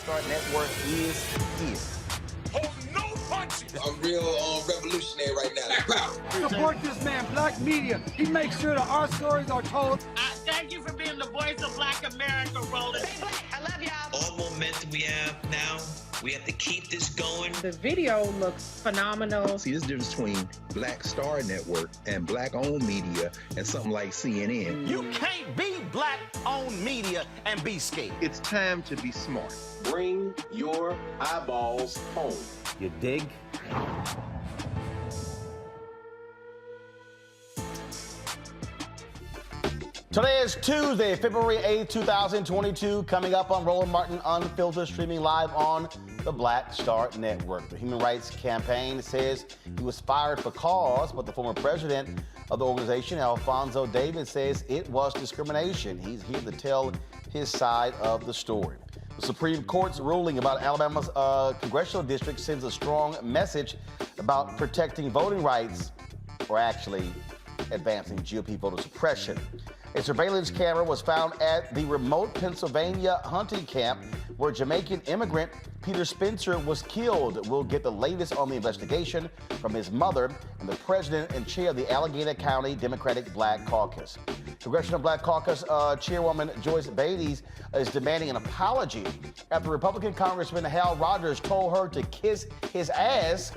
Star Network is here. Oh, no punches! I'm real revolutionary right now. Support this man, Black Media. He makes sure that our stories are told. Thank you for being the voice of Black America, Roland. Stay black. I love y'all. All momentum we have now, we have to keep this going. The video looks phenomenal. See, this difference between Black Star Network and Black-owned media and something like CNN. You can't be Black-owned media and be scared. It's time to be smart. Bring your eyeballs home. You dig? Today is Tuesday, February 8th, 2022, coming up on Roland Martin Unfiltered, streaming live on the Black Star Network. The Human Rights Campaign says he was fired for cause, but the former president of the organization, Alfonso David, says it was discrimination. He's here to tell his side of the story. The Supreme Court's ruling about Alabama's congressional district sends a strong message about protecting voting rights, or actually advancing GOP voter suppression. A surveillance camera was found at the remote Pennsylvania hunting camp where Jamaican immigrant Peter Spencer was killed. We'll get the latest on the investigation from his mother and the president and chair of the Allegheny County Democratic Black Caucus. Congressional Black Caucus Chairwoman Joyce Beatty is demanding an apology after Republican Congressman Hal Rogers told her to kiss his ass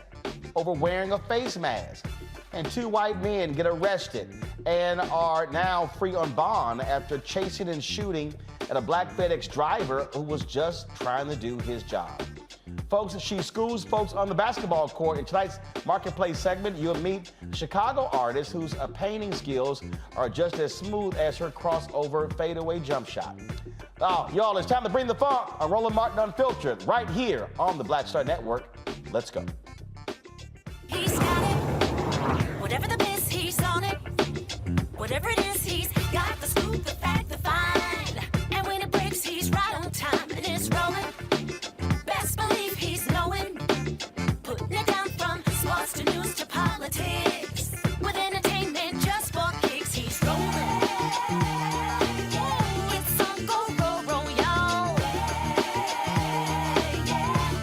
over wearing a face mask. And two white men get arrested and are now free on bond after chasing and shooting at a black FedEx driver who was just trying to do his job. Folks, she schools folks on the basketball court. In tonight's Marketplace segment, you'll meet a Chicago artist whose painting skills are just as smooth as her crossover fadeaway jump shot. Y'all, it's time to bring the funk on Roland Martin Unfiltered right here on the Black Star Network. Let's go. He's got it. Whatever the miss, he's on it. Whatever it is, he's got the scoop, the fact, the find. And when it breaks, he's right on time and it's rolling. Best believe he's knowing. Putting it down from sports to news to politics. With entertainment just for kicks, he's rolling. It's on go, roll, roll, y'all.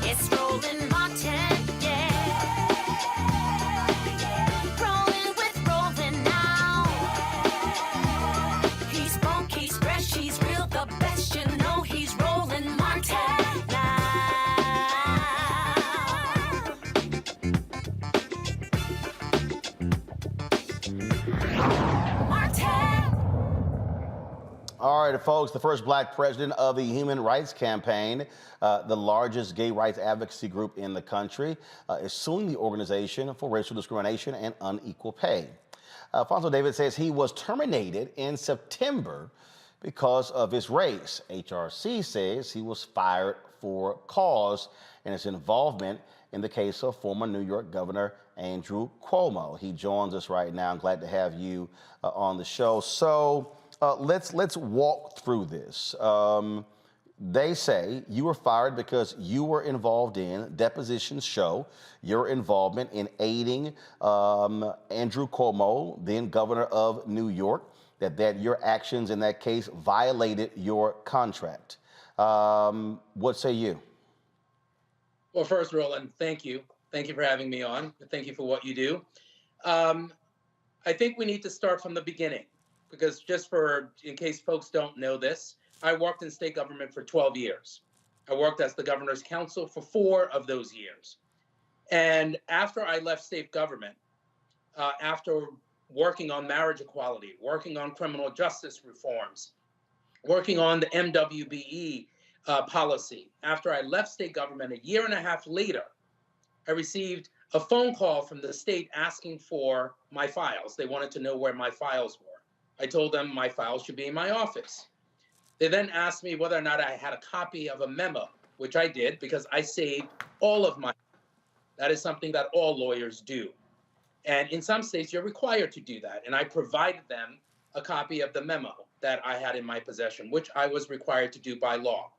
It's Roland Martin, rolling with Roland now. He's funky, he's fresh, he's real, the best, you know he's Roland Martin now. Martin. All right, folks, the first black president of the Human Rights Campaign, the largest gay rights advocacy group in the country, is suing the organization for racial discrimination and unequal pay. Alfonso David says he was terminated in September because of his race. HRC says he was fired for cause and his involvement in the case of former New York Governor Andrew Cuomo. He joins us right now. I'm glad to have you on the show. So let's walk through this. They say you were fired because you were involved in, depositions show, your involvement in aiding Andrew Cuomo, then governor of New York, that your actions in that case violated your contract. What say you? Well, first, Roland, thank you. Thank you for having me on. Thank you for what you do. I think we need to start from the beginning because in case folks don't know this, I worked in state government for 12 years. I worked as the governor's counsel for 4 of those years. And after I left state government, after working on marriage equality, working on criminal justice reforms, working on the MWBE policy, after I left state government a year and a half later, I received a phone call from the state asking for my files. They wanted to know where my files were. I told them my files should be in my office. They then asked me whether or not I had a copy of a memo, which I did because I saved all of my. That is something that all lawyers do. And in some states, you're required to do that. And I provided them a copy of the memo that I had in my possession, which I was required to do by law.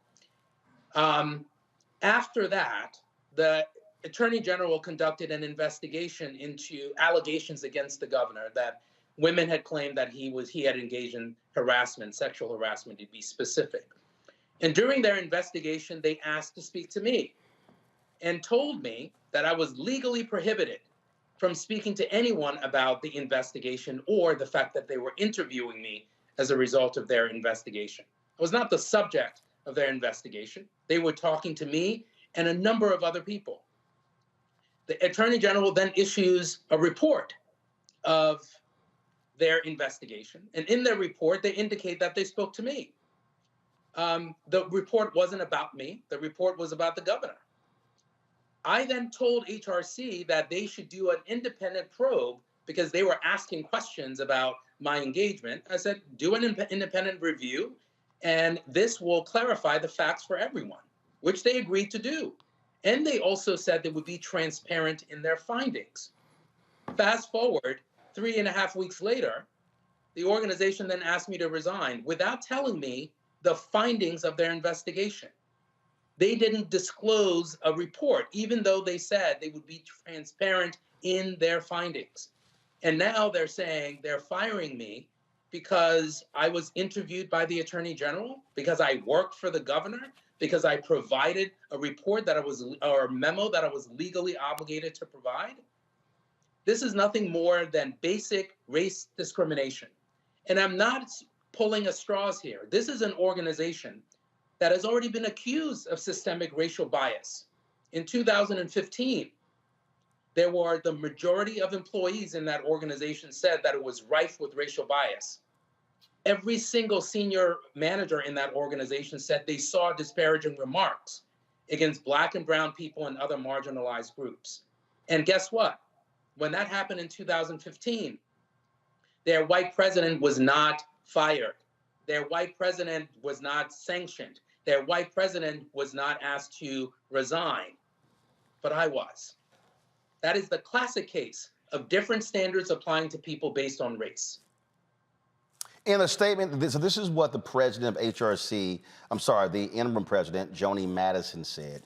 After that, the Attorney General conducted an investigation into allegations against the governor that women had claimed that he had engaged in harassment, sexual harassment to be specific. And during their investigation, they asked to speak to me and told me that I was legally prohibited from speaking to anyone about the investigation or the fact that they were interviewing me as a result of their investigation. I was not the subject of their investigation. They were talking to me and a number of other people. The Attorney General then issues a report of their investigation. And in their report, they indicate that they spoke to me. The report wasn't about me. The report was about the governor. I then told HRC that they should do an independent probe because they were asking questions about my engagement. I said, do an independent review, and this will clarify the facts for everyone, which they agreed to do. And they also said they would be transparent in their findings. Fast forward 3.5 weeks later, the organization then asked me to resign without telling me the findings of their investigation. They didn't disclose a report, even though they said they would be transparent in their findings. And now they're saying they're firing me because I was interviewed by the Attorney General, because I worked for the governor, because I provided a report or a memo that I was legally obligated to provide. This is nothing more than basic race discrimination. And I'm not pulling at straws here. This is an organization that has already been accused of systemic racial bias. In 2015, there were the majority of employees in that organization said that it was rife with racial bias. Every single senior manager in that organization said they saw disparaging remarks against Black and brown people and other marginalized groups. And guess what? When that happened in 2015, their white president was not fired. Their white president was not sanctioned. Their white president was not asked to resign, but I was. That is the classic case of different standards applying to people based on race. In a statement, so this is what the president of HRC, the interim president, Joni Madison, said.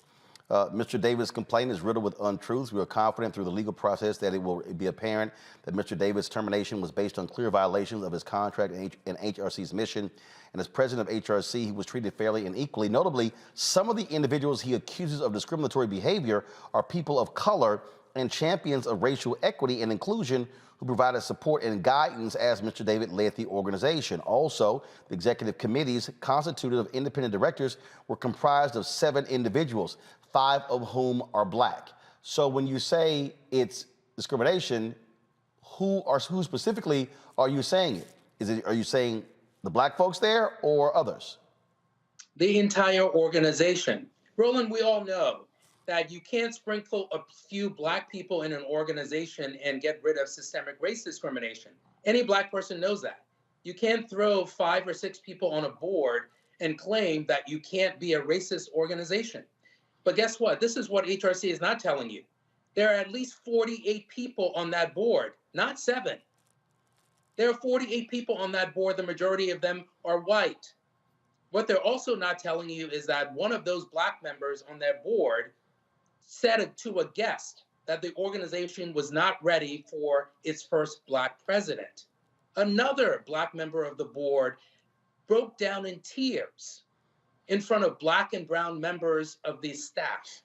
Mr. David's complaint is riddled with untruths. We are confident through the legal process that it will be apparent that Mr. David's termination was based on clear violations of his contract and HRC's mission. And as president of HRC, he was treated fairly and equally. Notably, some of the individuals he accuses of discriminatory behavior are people of color and champions of racial equity and inclusion who provided support and guidance as Mr. David led the organization. Also, the executive committees constituted of independent directors were comprised of 7 individuals, 5 of whom are Black. So when you say it's discrimination, who specifically are you saying it? Are you saying the Black folks there or others? The entire organization. Roland, we all know that you can't sprinkle a few Black people in an organization and get rid of systemic race discrimination. Any Black person knows that. You can't throw 5 or 6 people on a board and claim that you can't be a racist organization. But guess what? This is what HRC is not telling you. There are at least 48 people on that board, not 7. There are 48 people on that board. The majority of them are white. What they're also not telling you is that one of those Black members on their board said to a guest that the organization was not ready for its first Black president. Another Black member of the board broke down in tears in front of Black and brown members of the staff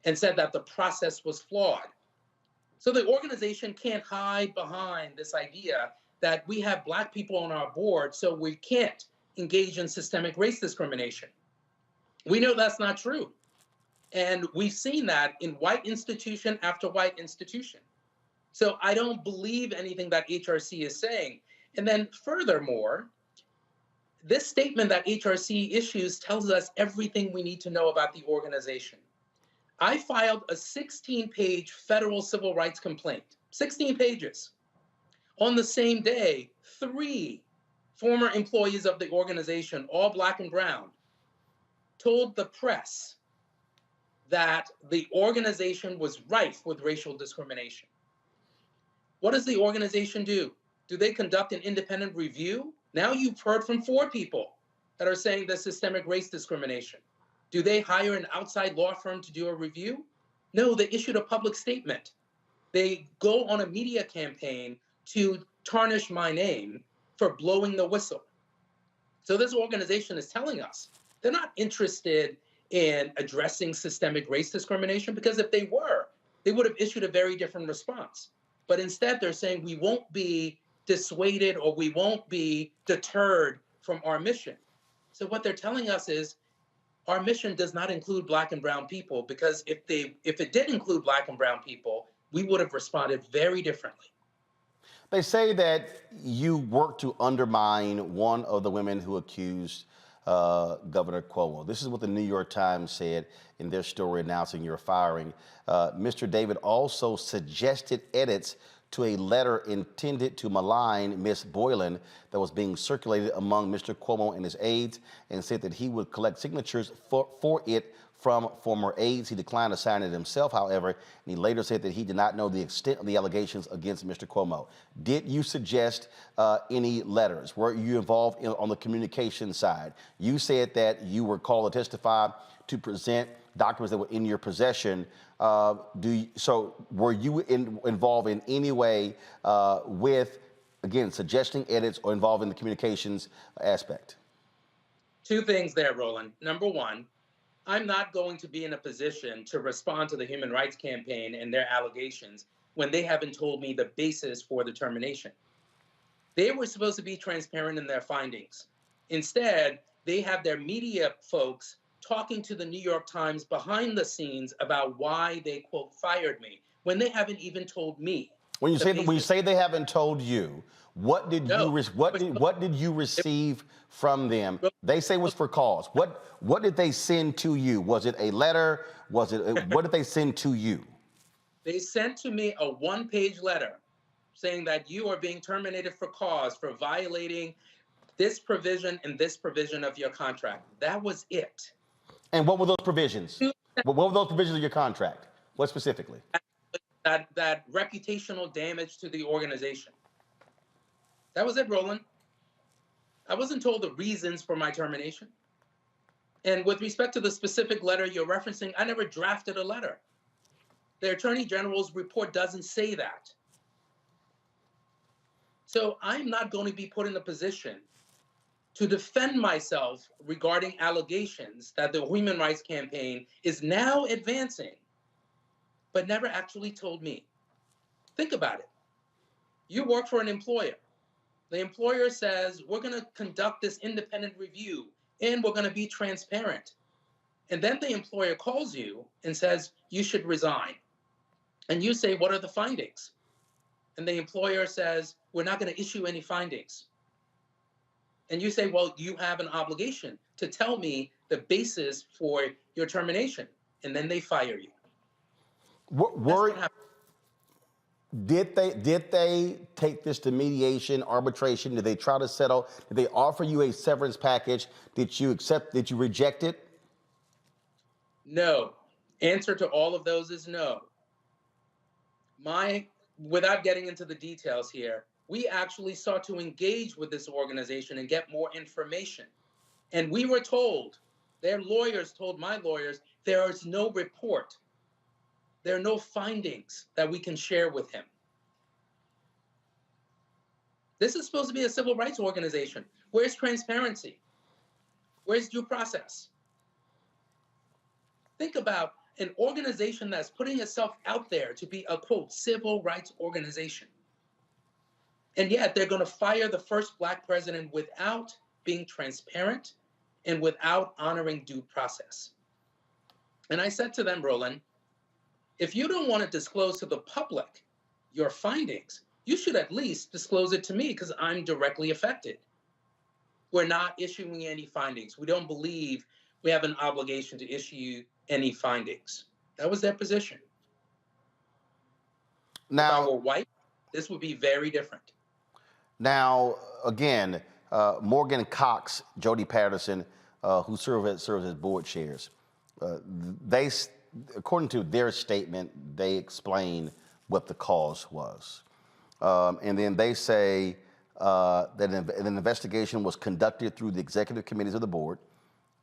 and said that the process was flawed. So the organization can't hide behind this idea that we have Black people on our board, so we can't engage in systemic race discrimination. We know that's not true. And we've seen that in white institution after white institution. So I don't believe anything that HRC is saying. And then furthermore, this statement that HRC issues tells us everything we need to know about the organization. I filed a 16-page federal civil rights complaint, 16 pages. On the same day, 3 former employees of the organization, all Black and brown, told the press that the organization was rife with racial discrimination. What does the organization do? Do they conduct an independent review? Now you've heard from 4 people that are saying there's systemic race discrimination. Do they hire an outside law firm to do a review? No, they issued a public statement. They go on a media campaign to tarnish my name for blowing the whistle. So this organization is telling us They're not interested in addressing systemic race discrimination, because if they were, they would have issued a very different response. But instead, they're saying we won't be dissuaded or we won't be deterred from our mission. So what they're telling us is our mission does not include Black and brown people, because if it did include Black and brown people, we would have responded very differently. They say that you worked to undermine one of the women who accused Governor Cuomo. This is what the New York Times said in their story announcing your firing. Mr. David also suggested edits to a letter intended to malign Ms. Boylan that was being circulated among Mr. Cuomo and his aides, and said that he would collect signatures for it from former aides. He declined to sign it himself, however, and he later said that he did not know the extent of the allegations against Mr. Cuomo. Did you suggest any letters? Were you involved on the communication side? You said that you were called to testify to present documents that were in your possession. So were you involved in any way with, again, suggesting edits or involved in the communications aspect? Two things there, Roland. Number one, I'm not going to be in a position to respond to the Human Rights Campaign and their allegations when they haven't told me the basis for the termination. They were supposed to be transparent in their findings. Instead, they have their media folks talking to the New York Times behind the scenes about why they, quote, fired me, when they haven't even told me. When you say they haven't told you, what did you receive from them? They say it was for cause. What did they send to you? Was it a letter? What did they send to you? They sent to me a one-page letter saying that you are being terminated for cause for violating this provision and this provision of your contract. That was it. And what were those provisions? What were those provisions of your contract? What specifically? That reputational damage to the organization. That was it, Roland. I wasn't told the reasons for my termination. And with respect to the specific letter you're referencing, I never drafted a letter. The Attorney General's report doesn't say that. So I'm not going to be put in a position to defend myself regarding allegations that the Human Rights Campaign is now advancing, but never actually told me. Think about it. You work for an employer. The employer says, we're going to conduct this independent review and we're going to be transparent. And then the employer calls you and says, you should resign. And you say, what are the findings? And the employer says, we're not going to issue any findings. And you say, well, you have an obligation to tell me the basis for your termination. And then they fire you. Did they take this to mediation, arbitration? Did they try to settle? Did they offer you a severance package? Did you accept? Did you reject it? No. Answer to all of those is no. Without getting into the details here, we actually sought to engage with this organization and get more information. And we were told, their lawyers told my lawyers, there is no report. There are no findings that we can share with him. This is supposed to be a civil rights organization. Where's transparency? Where's due process? Think about an organization that's putting itself out there to be a, quote, civil rights organization. And yet they're going to fire the first Black president without being transparent and without honoring due process. And I said to them, Roland, if you don't want to disclose to the public your findings, you should at least disclose it to me because I'm directly affected. We're not issuing any findings. We don't believe we have an obligation to issue any findings. That was their position. Now, if I were white, this would be very different. Now, again, Morgan Cox, Jody Patterson, who serves as board chairs, they, according to their statement, they explain what the cause was. And then they say that an investigation was conducted through the executive committees of the board,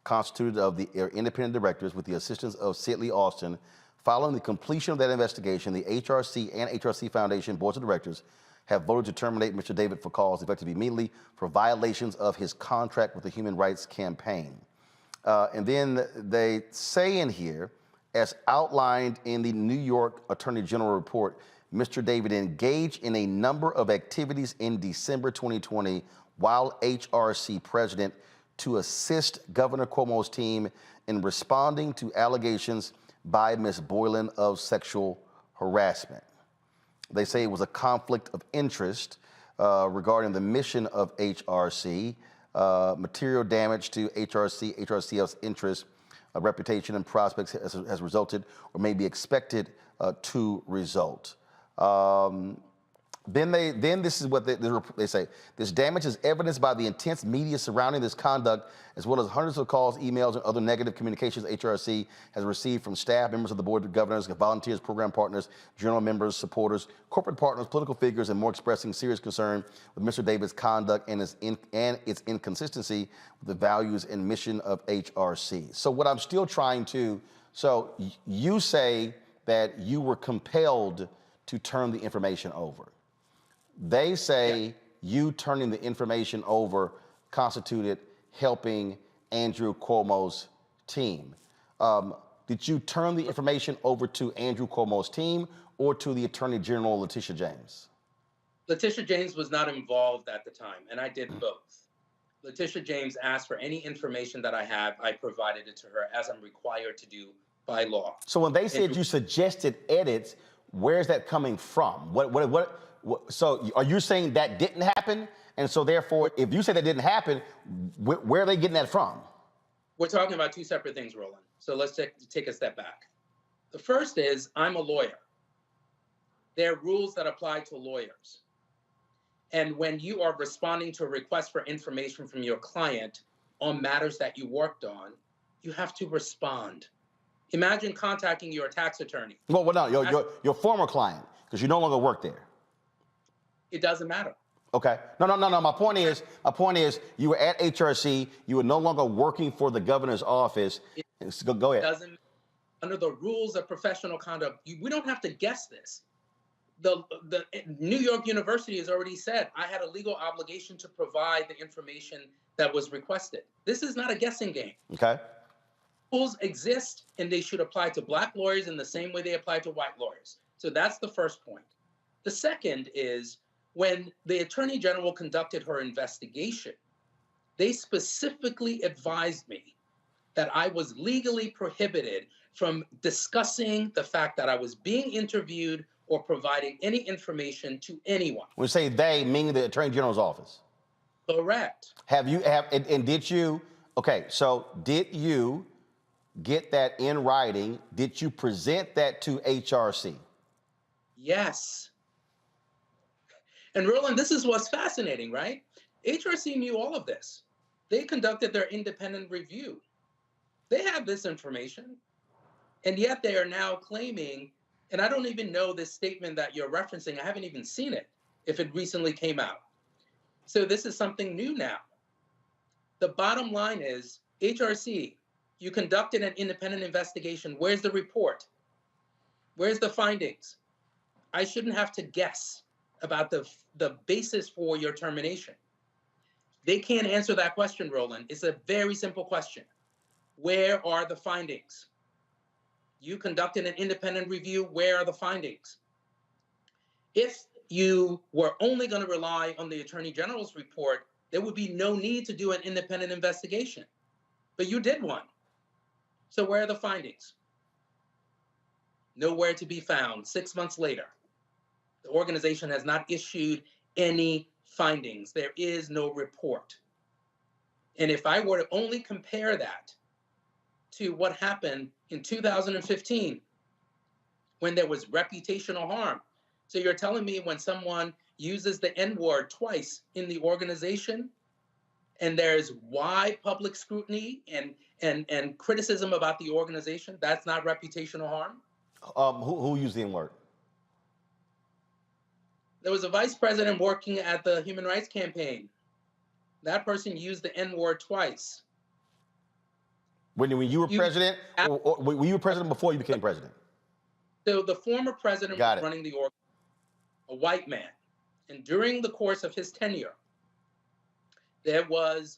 constituted of the independent directors with the assistance of Sidley Austin. Following the completion of that investigation, the HRC and HRC Foundation boards of directors have voted to terminate Mr. David for cause effective immediately for violations of his contract with the Human Rights Campaign. And then they say in here, as outlined in the New York Attorney General report, Mr. David engaged in a number of activities in December 2020 while HRC president to assist Governor Cuomo's team in responding to allegations by Ms. Boylan of sexual harassment. They say it was a conflict of interest regarding the mission of HRC, material damage to HRC's interest, reputation, and prospects has resulted or may be expected to result. Then this is what they say. This damage is evidenced by the intense media surrounding this conduct, as well as hundreds of calls, emails, and other negative communications HRC has received from staff, members of the board of governors, volunteers, program partners, journal members, supporters, corporate partners, political figures, and more expressing serious concern with Mr. David's conduct and its inconsistency with the values and mission of HRC. So what I'm still trying to, so you say that you were compelled to turn the information over. They say you turning the information over constituted helping Andrew Cuomo's team. Did you turn the information over to Andrew Cuomo's team or to the Attorney General, Letitia James? Letitia James was not involved at the time, and I did both. Letitia James asked for any information that I have. I provided it to her as I'm required to do by law. So when they said you suggested edits, where's that coming from? So are you saying that didn't happen? And so therefore, if you say that didn't happen, where are they getting that from? We're talking about two separate things, Roland. So let's take a step back. The first is I'm a lawyer. There are rules that apply to lawyers. And when you are responding to a request for information from your client on matters that you worked on, you have to respond. Imagine contacting your tax attorney. Well, no, your former client, because you no longer work there. It doesn't matter. Okay. No. My point is, you were at HRC. You were no longer working for the governor's office. Go ahead. Doesn't, under the rules of professional conduct, we don't have to guess this. The New York University has already said I had a legal obligation to provide the information that was requested. This is not a guessing game. Okay. Rules exist, and they should apply to Black lawyers in the same way they apply to white lawyers. So that's the first point. The second is, when the Attorney General conducted her investigation, they specifically advised me that I was legally prohibited from discussing the fact that I was being interviewed or providing any information to anyone. When you say they, meaning the Attorney General's office? Correct. Did you get that in writing? Did you present that to HRC? Yes. And Roland, this is what's fascinating, right? HRC knew all of this. They conducted their independent review. They have this information, and yet they are now claiming, and I don't even know this statement that you're referencing. I haven't even seen it, if it recently came out. So this is something new now. The bottom line is, HRC, you conducted an independent investigation. Where's the report? Where's the findings? I shouldn't have to guess about the basis for your termination. They can't answer that question, Roland. It's a very simple question. Where are the findings? You conducted an independent review. Where are the findings? If you were only going to rely on the Attorney General's report, there would be no need to do an independent investigation. But you did one. So where are the findings? Nowhere to be found 6 months later. The organization has not issued any findings. There is no report. And if I were to only compare that to what happened in 2015, when there was reputational harm. So you're telling me when someone uses the N-word twice in the organization, and there's wide public scrutiny and criticism about the organization, that's not reputational harm? Who used the N-word? There was a vice president working at the Human Rights Campaign. That person used the N-word twice. When you were president, or were you president before you became president? So the former president was running the organization, a white man. And during the course of his tenure, there was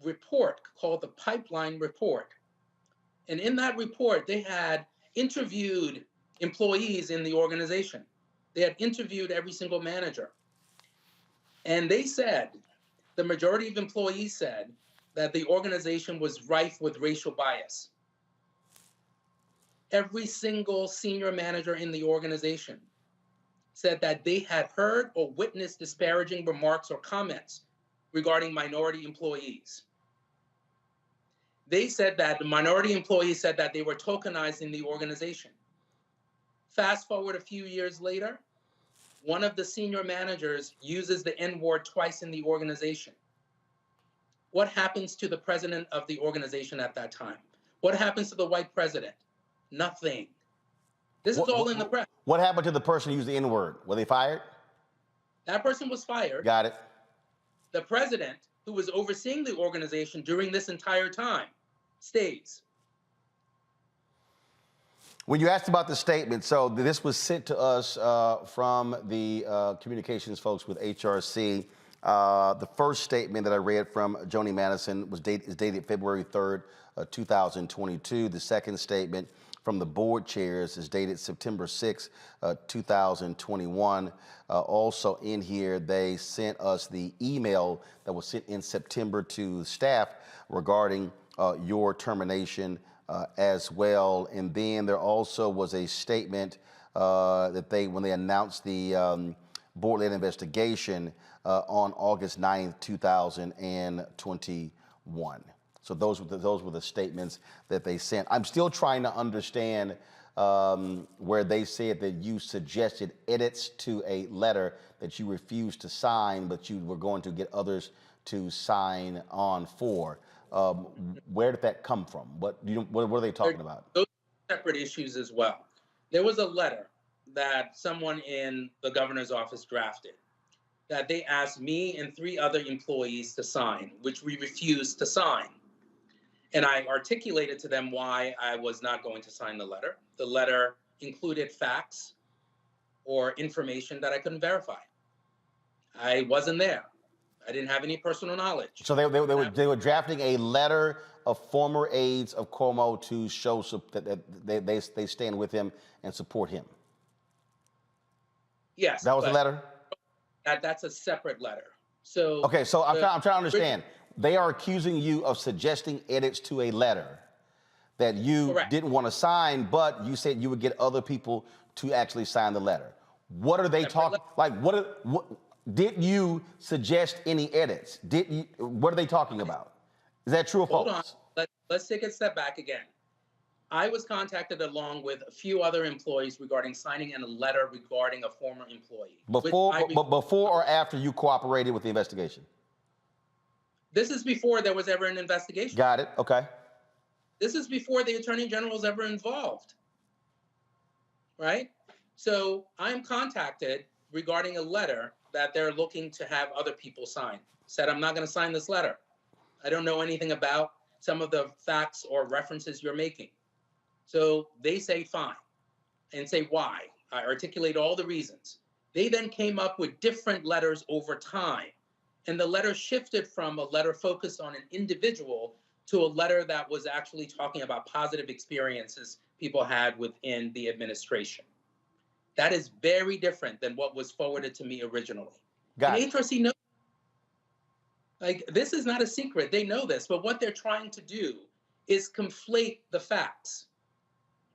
report called the Pipeline Report. And in that report, they had interviewed employees in the organization. They had interviewed every single manager. And they said, the majority of employees said that the organization was rife with racial bias. Every single senior manager in the organization said that they had heard or witnessed disparaging remarks or comments regarding minority employees. They said that the minority employees said that they were tokenized in the organization. Fast forward a few years later, one of the senior managers uses the N-word twice in the organization. What happens to the president of the organization at that time? What happens to the white president? Nothing. This is all in the press. What happened to the person who used the N-word? Were they fired? That person was fired. Got it. The president, who was overseeing the organization during this entire time, stays. When you asked about the statement, so this was sent to us from the communications folks with HRC. The first statement that I read from Joni Madison is dated February 3rd, 2022. The second statement from the board chairs is dated September 6, 2021. Also in here, they sent us the email that was sent in September to staff regarding your termination as well. And then there also was a statement that when they announced the board-led investigation on August 9th, 2021. So those were the statements that they sent. I'm still trying to understand where they said that you suggested edits to a letter that you refused to sign, but you were going to get others to sign on for. Where did that come from? What are they talking about? Those are separate issues as well. There was a letter that someone in the governor's office drafted that they asked me and 3 other employees to sign, which we refused to sign. And I articulated to them why I was not going to sign the letter. The letter included facts or information that I couldn't verify. I wasn't there. I didn't have any personal knowledge. So they were drafting a letter of former aides of Cuomo to show that they stand with him and support him. Yes. That was the letter? That's a separate letter. So okay, so I'm trying to understand. They are accusing you of suggesting edits to a letter that you Correct. Didn't want to sign, but you said you would get other people to actually sign the letter. What are they talking? Like, what did you suggest any edits? What are they talking about? Is that true or false? Hold on. Let's take a step back again. I was contacted along with a few other employees regarding signing in a letter regarding a former employee. Before or after you cooperated with the investigation? This is before there was ever an investigation. Got it. Okay. This is before the Attorney General was ever involved. Right? So I'm contacted regarding a letter that they're looking to have other people sign. Said, I'm not going to sign this letter. I don't know anything about some of the facts or references you're making. So they say fine and say why. I articulate all the reasons. They then came up with different letters over time. And the letter shifted from a letter focused on an individual to a letter that was actually talking about positive experiences people had within the administration. That is very different than what was forwarded to me originally. Got and it. HRC knows. Like, this is not a secret. They know this. But what they're trying to do is conflate the facts.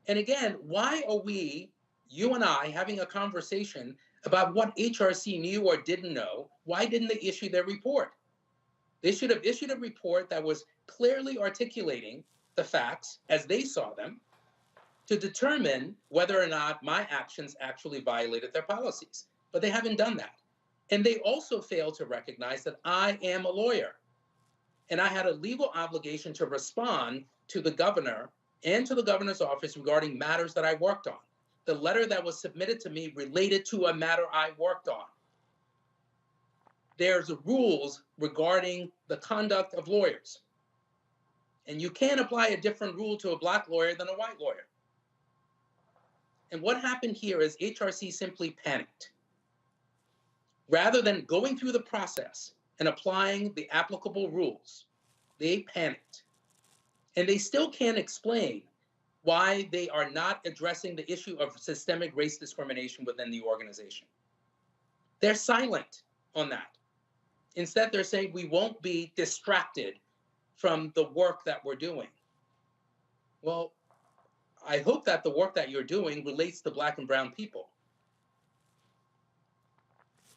And again, why are we, you and I, having a conversation about what HRC knew or didn't know? Why didn't they issue their report? They should have issued a report that was clearly articulating the facts as they saw them to determine whether or not my actions actually violated their policies. But they haven't done that. And they also failed to recognize that I am a lawyer. And I had a legal obligation to respond to the governor and to the governor's office regarding matters that I worked on. The letter that was submitted to me related to a matter I worked on. There's rules regarding the conduct of lawyers. And you can't apply a different rule to a black lawyer than a white lawyer. And what happened here is HRC simply panicked. Rather than going through the process and applying the applicable rules, They panicked. And they still can't explain why they are not addressing the issue of systemic race discrimination within the organization. They're silent on that. Instead, they're saying we won't be distracted from the work that we're doing. Well, I hope that the work that you're doing relates to Black and brown people.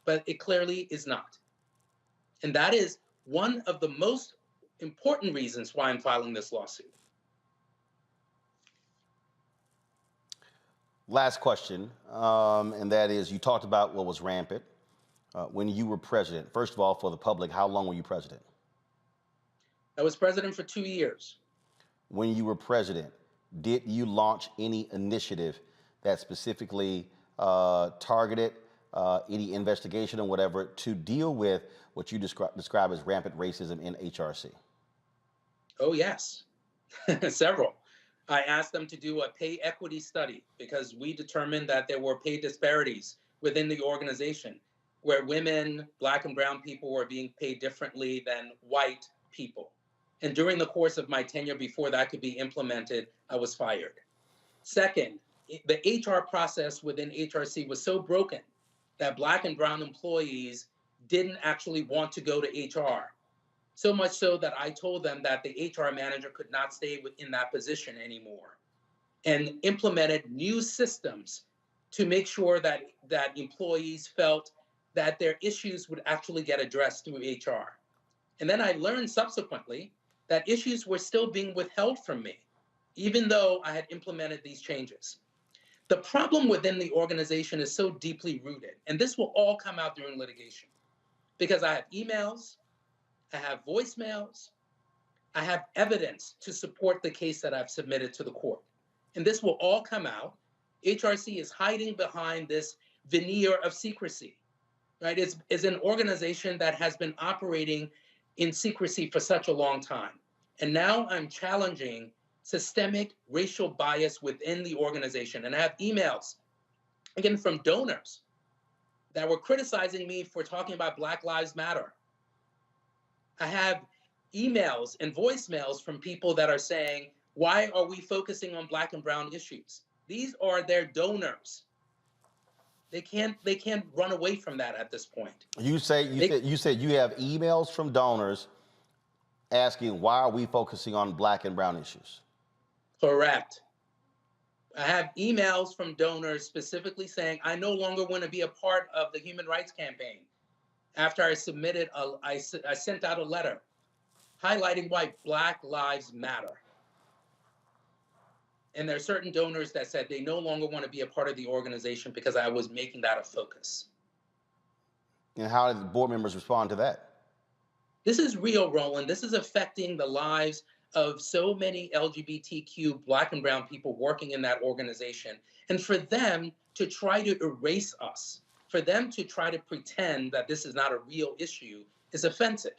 But it clearly is not. And that is one of the most important reasons why I'm filing this lawsuit. Last question, and that is, you talked about what was rampant when you were president. First of all, for the public, how long were you president? I was president for 2 years. When you were president, did you launch any initiative that specifically targeted any investigation or whatever to deal with what you describe as rampant racism in HRC? Oh, yes, several. I asked them to do a pay equity study because we determined that there were pay disparities within the organization where women, Black and brown people were being paid differently than white people. And during the course of my tenure before that could be implemented, I was fired. Second, the HR process within HRC was so broken that Black and brown employees didn't actually want to go to HR. So much so that I told them that the HR manager could not stay within that position anymore, and implemented new systems to make sure that employees felt that their issues would actually get addressed through HR. And then I learned subsequently that issues were still being withheld from me, even though I had implemented these changes. The problem within the organization is so deeply rooted, and this will all come out during litigation, because I have emails, I have voicemails, I have evidence to support the case that I've submitted to the court. And this will all come out. HRC is hiding behind this veneer of secrecy, right? It's an organization that has been operating in secrecy for such a long time. And now I'm challenging systemic racial bias within the organization. And I have emails, again, from donors that were criticizing me for talking about Black Lives Matter. I have emails and voicemails from people that are saying, why are we focusing on Black and brown issues? These are their donors. They can't run away from that at this point. You said you have emails from donors asking, why are we focusing on Black and brown issues? Correct. I have emails from donors specifically saying, I no longer want to be a part of the human rights campaign. After I submitted, I sent out a letter highlighting why Black Lives Matter. And there are certain donors that said they no longer want to be a part of the organization because I was making that a focus. And how did the board members respond to that? This is real, Roland. This is affecting the lives of so many LGBTQ Black and brown people working in that organization. And for them to try to erase us, for them to try to pretend that this is not a real issue is offensive.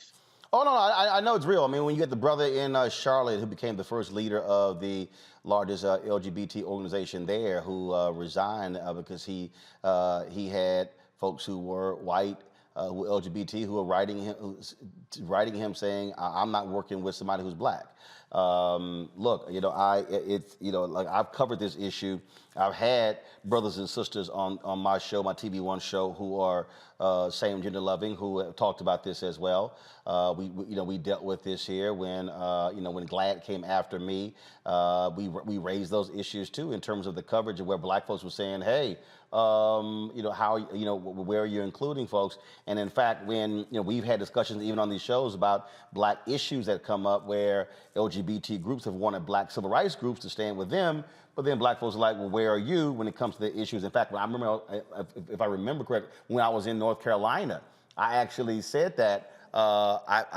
Oh, no, I know it's real. I mean, when you get the brother in Charlotte who became the first leader of the largest LGBT organization there, who resigned because he had folks who were white, who were LGBT, who were writing him saying, I'm not working with somebody who's Black. Look, like I've covered this issue. I've had brothers and sisters on my show, my TV1 show, who are same gender loving, who have talked about this as well. We dealt with this here when when GLAAD came after me. We raised those issues too in terms of the coverage of where Black folks were saying, hey, where are you including folks? And in fact, when we've had discussions even on these shows about Black issues that come up where LGBT groups have wanted Black civil rights groups to stand with them, but then Black folks are like, well, where are you when it comes to the issues? In fact, when I remember, if I remember correctly, when I was in North Carolina, I actually said that. I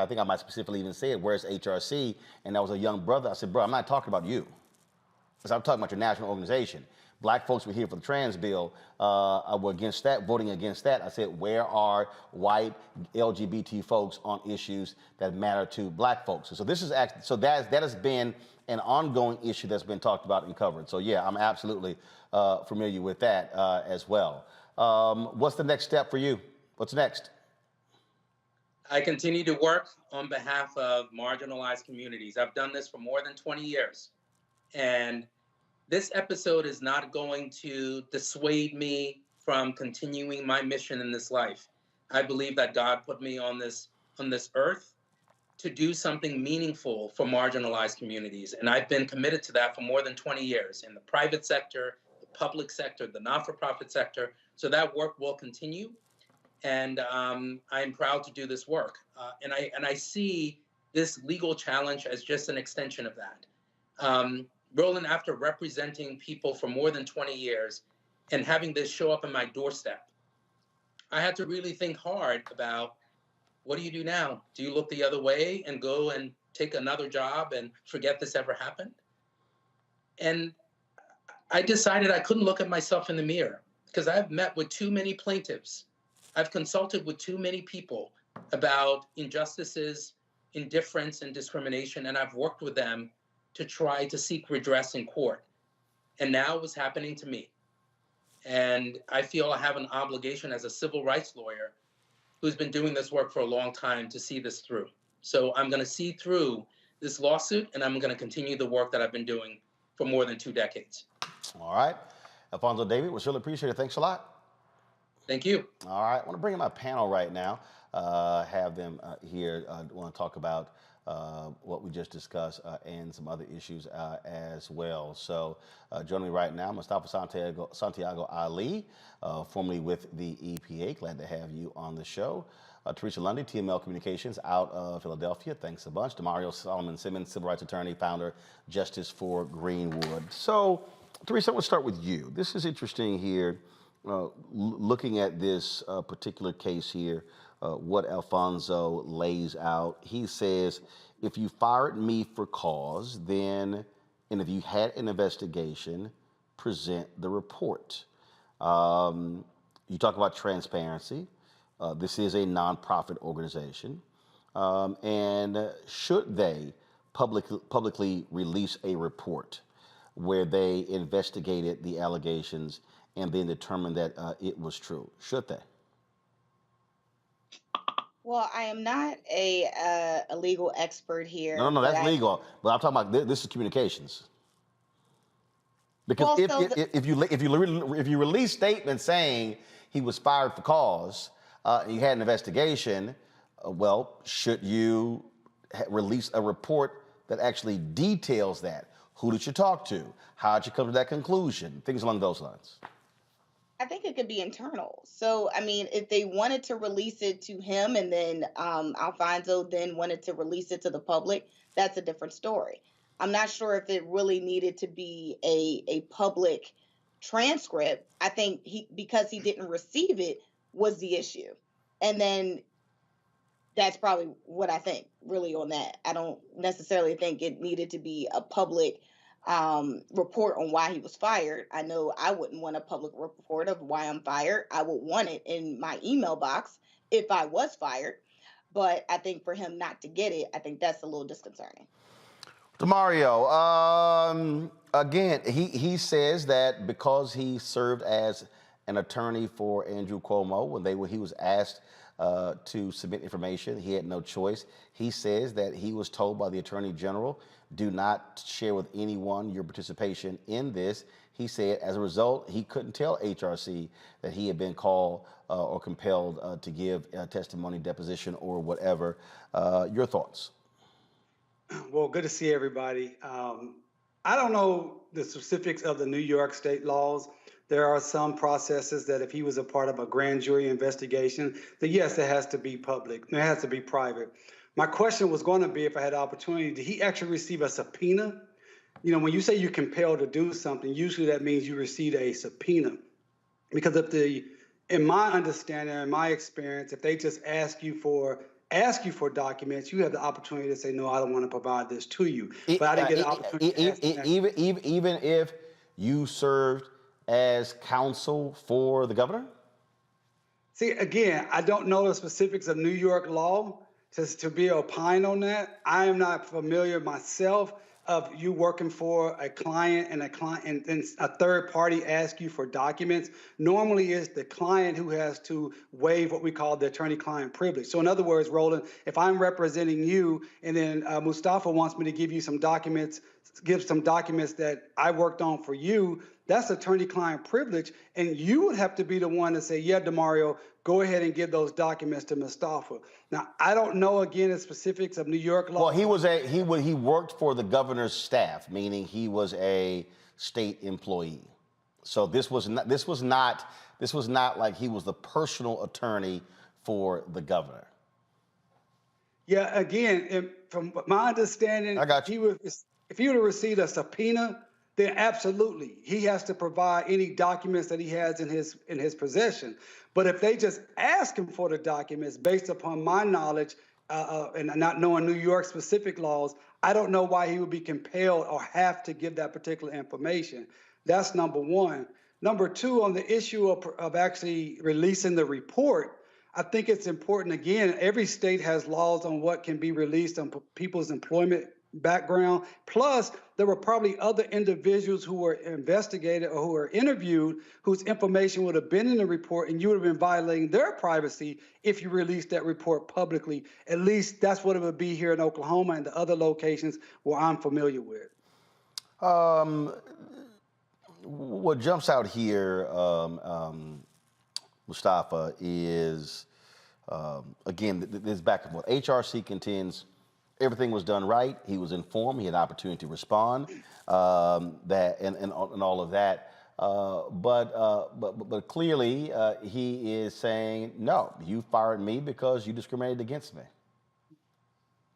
think I might specifically even say it, where's HRC? And that was a young brother. I said, bro, I'm not talking about you. Because I'm talking about your national organization. Black folks were here for the trans bill, were against that, voting against that. I said, where are white LGBT folks on issues that matter to Black folks? And so this is that has been an ongoing issue that's been talked about and covered. So yeah, I'm absolutely familiar with that as well. What's the next step for you? What's next? I continue to work on behalf of marginalized communities. I've done this for more than 20 years. And this episode is not going to dissuade me from continuing my mission in this life. I believe that God put me on this earth to do something meaningful for marginalized communities. And I've been committed to that for more than 20 years in the private sector, the public sector, the not-for-profit sector. So that work will continue. And I'm proud to do this work. And I see this legal challenge as just an extension of that. Roland, after representing people for more than 20 years and having this show up on my doorstep, I had to really think hard about, what do you do now? Do you look the other way and go and take another job and forget this ever happened? And I decided I couldn't look at myself in the mirror because I've met with too many plaintiffs. I've consulted with too many people about injustices, indifference, and discrimination, and I've worked with them to try to seek redress in court. And now it was happening to me. And I feel I have an obligation as a civil rights lawyer who's been doing this work for a long time to see this through. So I'm going to see through this lawsuit, and I'm going to continue the work that I've been doing for more than 2 decades. All right. Alfonso David, we really appreciate it. Thanks a lot. Thank you. All right. I want to bring in my panel right now, have them here. I want to talk about what we just discussed and some other issues as well. So joining me right now, Mustafa Santiago Ali, formerly with the EPA. Glad to have you on the show. Teresa Lundy, TML Communications out of Philadelphia. Thanks a bunch. Demario Solomon Simmons, civil rights attorney, founder, Justice for Greenwood. So, Teresa, I want to start with you. This is interesting here, looking at this particular case here, what Alfonso lays out. He says, if you fired me for cause, then, and if you had an investigation, present the report. You talk about transparency. This is a nonprofit organization. And should they publicly release a report where they investigated the allegations and then determined that it was true? Should they? Well, I am not a legal expert here. No, that's legal. But I'm talking about this is communications. Because if you release statements saying he was fired for cause, you had an investigation, well, should you release a report that actually details that? Who did you talk to? How did you come to that conclusion? Things along those lines. I think it could be internal. So, I mean, if they wanted to release it to him and then Alfonso then wanted to release it to the public, that's a different story. I'm not sure if it really needed to be a public transcript. I think because he didn't receive it was the issue. And then that's probably what I think really on that. I don't necessarily think it needed to be a public report on why he was fired. I know I wouldn't want a public report of why I'm fired. I would want it in my email box if I was fired. But I think for him not to get it, I think that's a little disconcerting. Demario, again, he says that because he served as an attorney for Andrew Cuomo when he was asked to submit information, he had no choice. He says that he was told by the Attorney General, do not share with anyone your participation in this. He said as a result, he couldn't tell HRC that he had been called or compelled to give testimony, deposition, or whatever. Your thoughts? Well, good to see everybody. I don't know the specifics of the New York state laws. There are some processes that if he was a part of a grand jury investigation, then yes, it has to be public. It has to be private. My question was going to be, if I had the opportunity, did he actually receive a subpoena? You know, when you say you're compelled to do something, usually that means you received a subpoena. Because in my understanding, in my experience, if they just ask you for documents, you have the opportunity to say, no, I don't want to provide this to you. But I didn't get an opportunity. Even if you served as counsel for the governor? See, again, I don't know the specifics of New York law to be opined on that. I am not familiar myself of you working for a client and a third party asks you for documents, normally it's the client who has to waive what we call the attorney-client privilege. So in other words, Roland, if I'm representing you and then Mustafa wants me to give you some documents, that I worked on for you, that's attorney-client privilege, and you would have to be the one to say, yeah, DeMario, go ahead and give those documents to Mustafa. Now, I don't know, again, the specifics of New York law. Well, he worked for the governor's staff, meaning he was a state employee. So this was not like he was the personal attorney for the governor. Yeah, again, from my understanding, I got you. If he would have received a subpoena, then absolutely he has to provide any documents that he has in his possession. But if they just ask him for the documents based upon my knowledge and not knowing New York specific laws, I don't know why he would be compelled or have to give that particular information. That's number one. Number two, on the issue of actually releasing the report, I think it's important. Again, every state has laws on what can be released on people's employment background. Plus, there were probably other individuals who were investigated or who were interviewed whose information would have been in the report, and you would have been violating their privacy if you released that report publicly. At least that's what it would be here in Oklahoma and the other locations where I'm familiar with. What jumps out here, Mustafa, is, again, this back and forth. HRC contends everything was done right. He was informed. He had an opportunity to respond. And all of that. But clearly, he is saying, no, you fired me because you discriminated against me.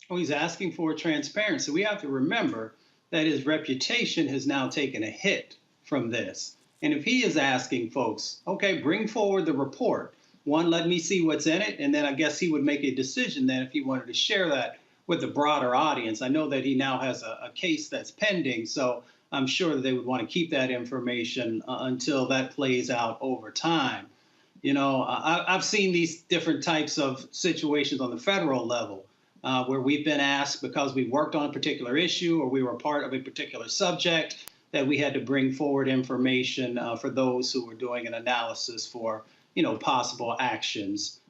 Oh, he's asking for transparency. We have to remember that his reputation has now taken a hit from this. And if he is asking folks, okay, bring forward the report. One, let me see what's in it. And then I guess he would make a decision then if he wanted to share that with the broader audience. I know that he now has a case that's pending, so I'm sure that they would want to keep that information until that plays out over time. You know, I've seen these different types of situations on the federal level where we've been asked because we worked on a particular issue or we were part of a particular subject that we had to bring forward information for those who were doing an analysis for, possible actions.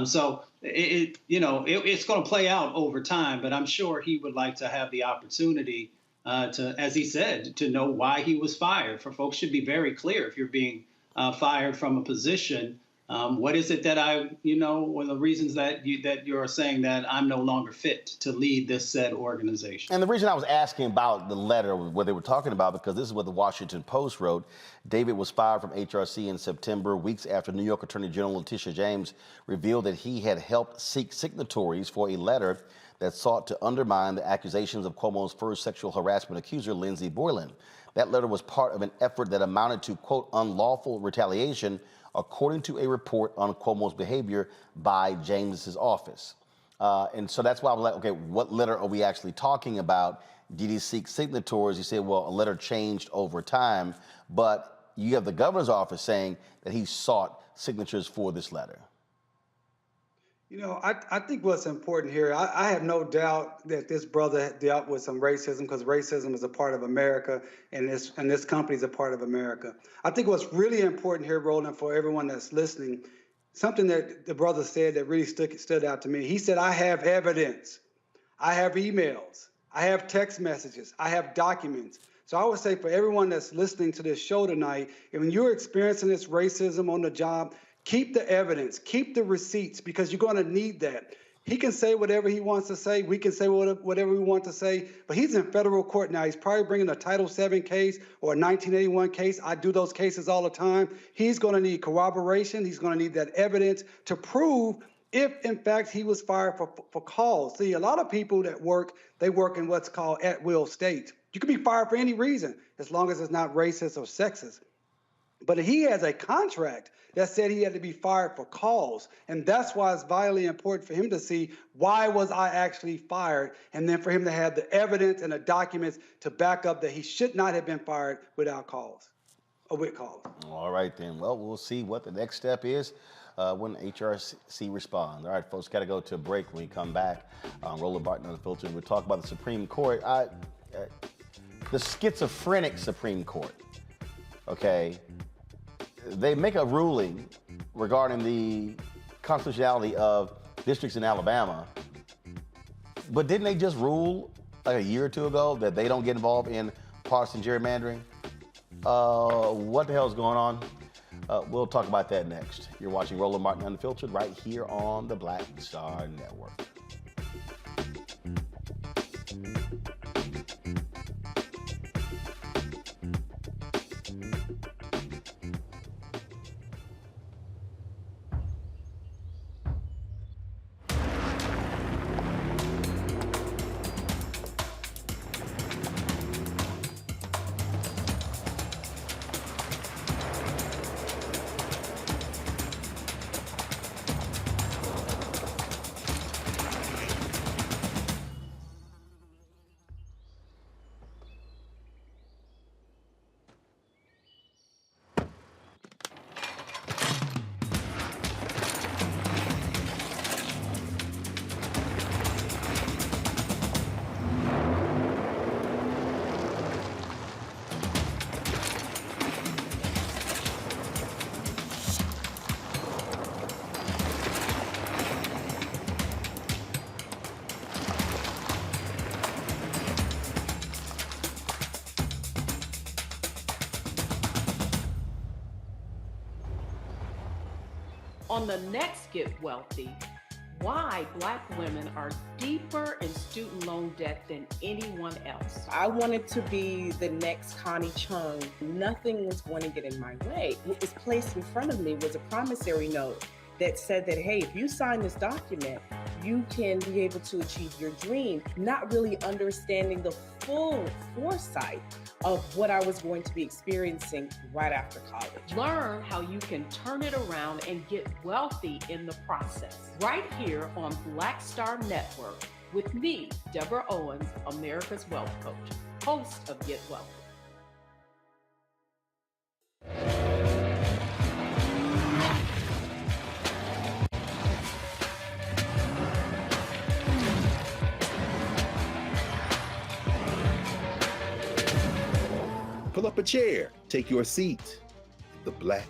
So it's going to play out over time, but I'm sure he would like to have the opportunity to, as he said, to know why he was fired. For folks should be very clear if you're being fired from a position. What is it that one of the reasons that you're saying that I'm no longer fit to lead this said organization? And the reason I was asking about the letter, what they were talking about, because this is what the Washington Post wrote. David was fired from HRC in September, weeks after New York Attorney General Letitia James revealed that he had helped seek signatories for a letter that sought to undermine the accusations of Cuomo's first sexual harassment accuser, Lindsey Boylan. That letter was part of an effort that amounted to, quote, unlawful retaliation, according to a report on Cuomo's behavior by James's office. And so that's why I was like, okay, what letter are we actually talking about? Did he seek signatories? He said, well, a letter changed over time, but you have the governor's office saying that he sought signatures for this letter. I think what's important here, I have no doubt that this brother dealt with some racism because racism is a part of America and this company is a part of America. I think what's really important here, Roland, for everyone that's listening, something that the brother said that really stood out to me. He said, I have evidence. I have emails. I have text messages. I have documents. So I would say for everyone that's listening to this show tonight, and when you're experiencing this racism on the job, keep the evidence, keep the receipts, because you're going to need that. He can say whatever he wants to say. We can say whatever we want to say, but he's in federal court now. He's probably bringing a Title VII case or a 1981 case. I do those cases all the time. He's going to need corroboration. He's going to need that evidence to prove if, in fact, he was fired for cause. See, a lot of people that work, they work in what's called at-will state. You can be fired for any reason as long as it's not racist or sexist. But he has a contract that said he had to be fired for cause. And that's why it's vitally important for him to see why was I actually fired, and then for him to have the evidence and the documents to back up that he should not have been fired without cause or with cause. All right, then. Well, we'll see what the next step is when HRC responds. All right, folks, got to go to a break. When we come back, Roland Martin Unfiltered, we'll talk about the Supreme Court. the schizophrenic Supreme Court, okay, they make a ruling regarding the constitutionality of districts in Alabama, but didn't they just rule like a year or two ago that they don't get involved in partisan gerrymandering? What the hell is going on? We'll talk about that next. You're watching Roland Martin Unfiltered right here on the Black Star Network. On the next Get Wealthy, why Black women are deeper in student loan debt than anyone else. I wanted to be the next Connie Chung. Nothing was going to get in my way. What was placed in front of me was a promissory note that said that, hey, if you sign this document, you can be able to achieve your dream, not really understanding the full foresight of what I was going to be experiencing right after college. Learn how you can turn it around and get wealthy in the process. Right here on Black Star Network with me, Deborah Owens, America's Wealth Coach, host of Get Wealthy. Pull up a chair, take your seat. The Black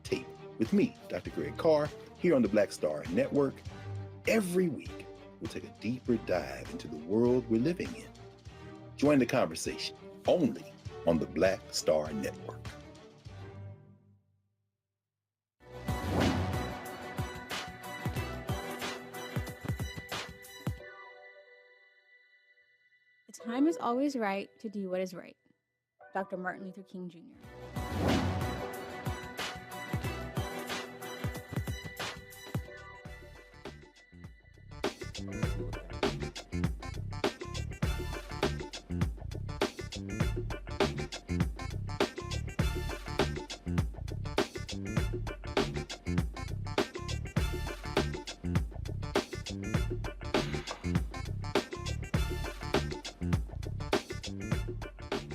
Tape with me, Dr. Greg Carr, here on the Black Star Network. Every week, we'll take a deeper dive into the world we're living in. Join the conversation only on the Black Star Network. The time is always right to do what is right. Dr. Martin Luther King Jr.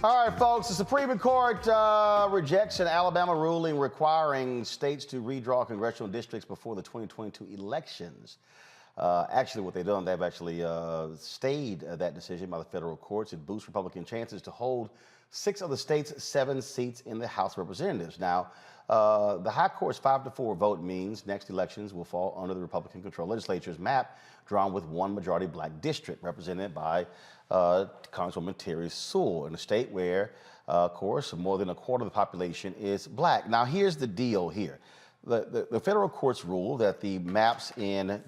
All right, folks, the Supreme Court rejects an Alabama ruling requiring states to redraw congressional districts before the 2022 elections. Actually, what they've done, they've actually stayed that decision by the federal courts. It boosts Republican chances to hold 6 of the state's 7 seats in the House of Representatives. Now, the High Court's 5-4 vote means next elections will fall under the Republican-controlled legislature's map, drawn with one majority Black district represented by Congresswoman Terry Sewell, in a state where, of course, more than a quarter of the population is Black. Now, here's the deal here. The federal courts ruled that the maps in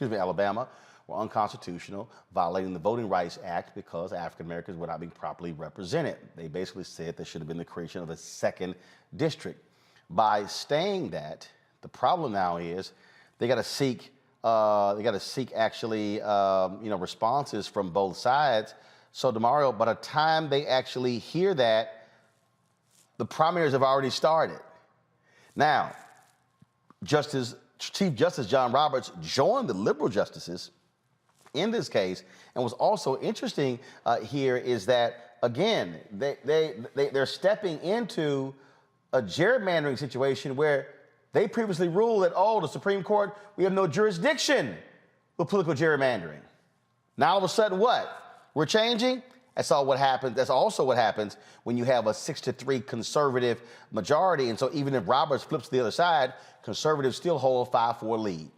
Alabama were unconstitutional, violating the Voting Rights Act because African Americans were not being properly represented. They basically said there should have been the creation of a second district. By staying that, the problem now is they got to seek actually responses from both sides. So tomorrow, by the time they actually hear that, the primaries have already started. Now, Chief Justice John Roberts joined the liberal justices in this case, and what's also interesting here is that, again, they're stepping into a gerrymandering situation where they previously ruled that, oh, the Supreme Court, we have no jurisdiction with political gerrymandering. Now all of a sudden what? We're changing? That's all what happens. That's also what happens when you have a 6-3 conservative majority. And so even if Roberts flips to the other side, conservatives still hold a 5-4 lead.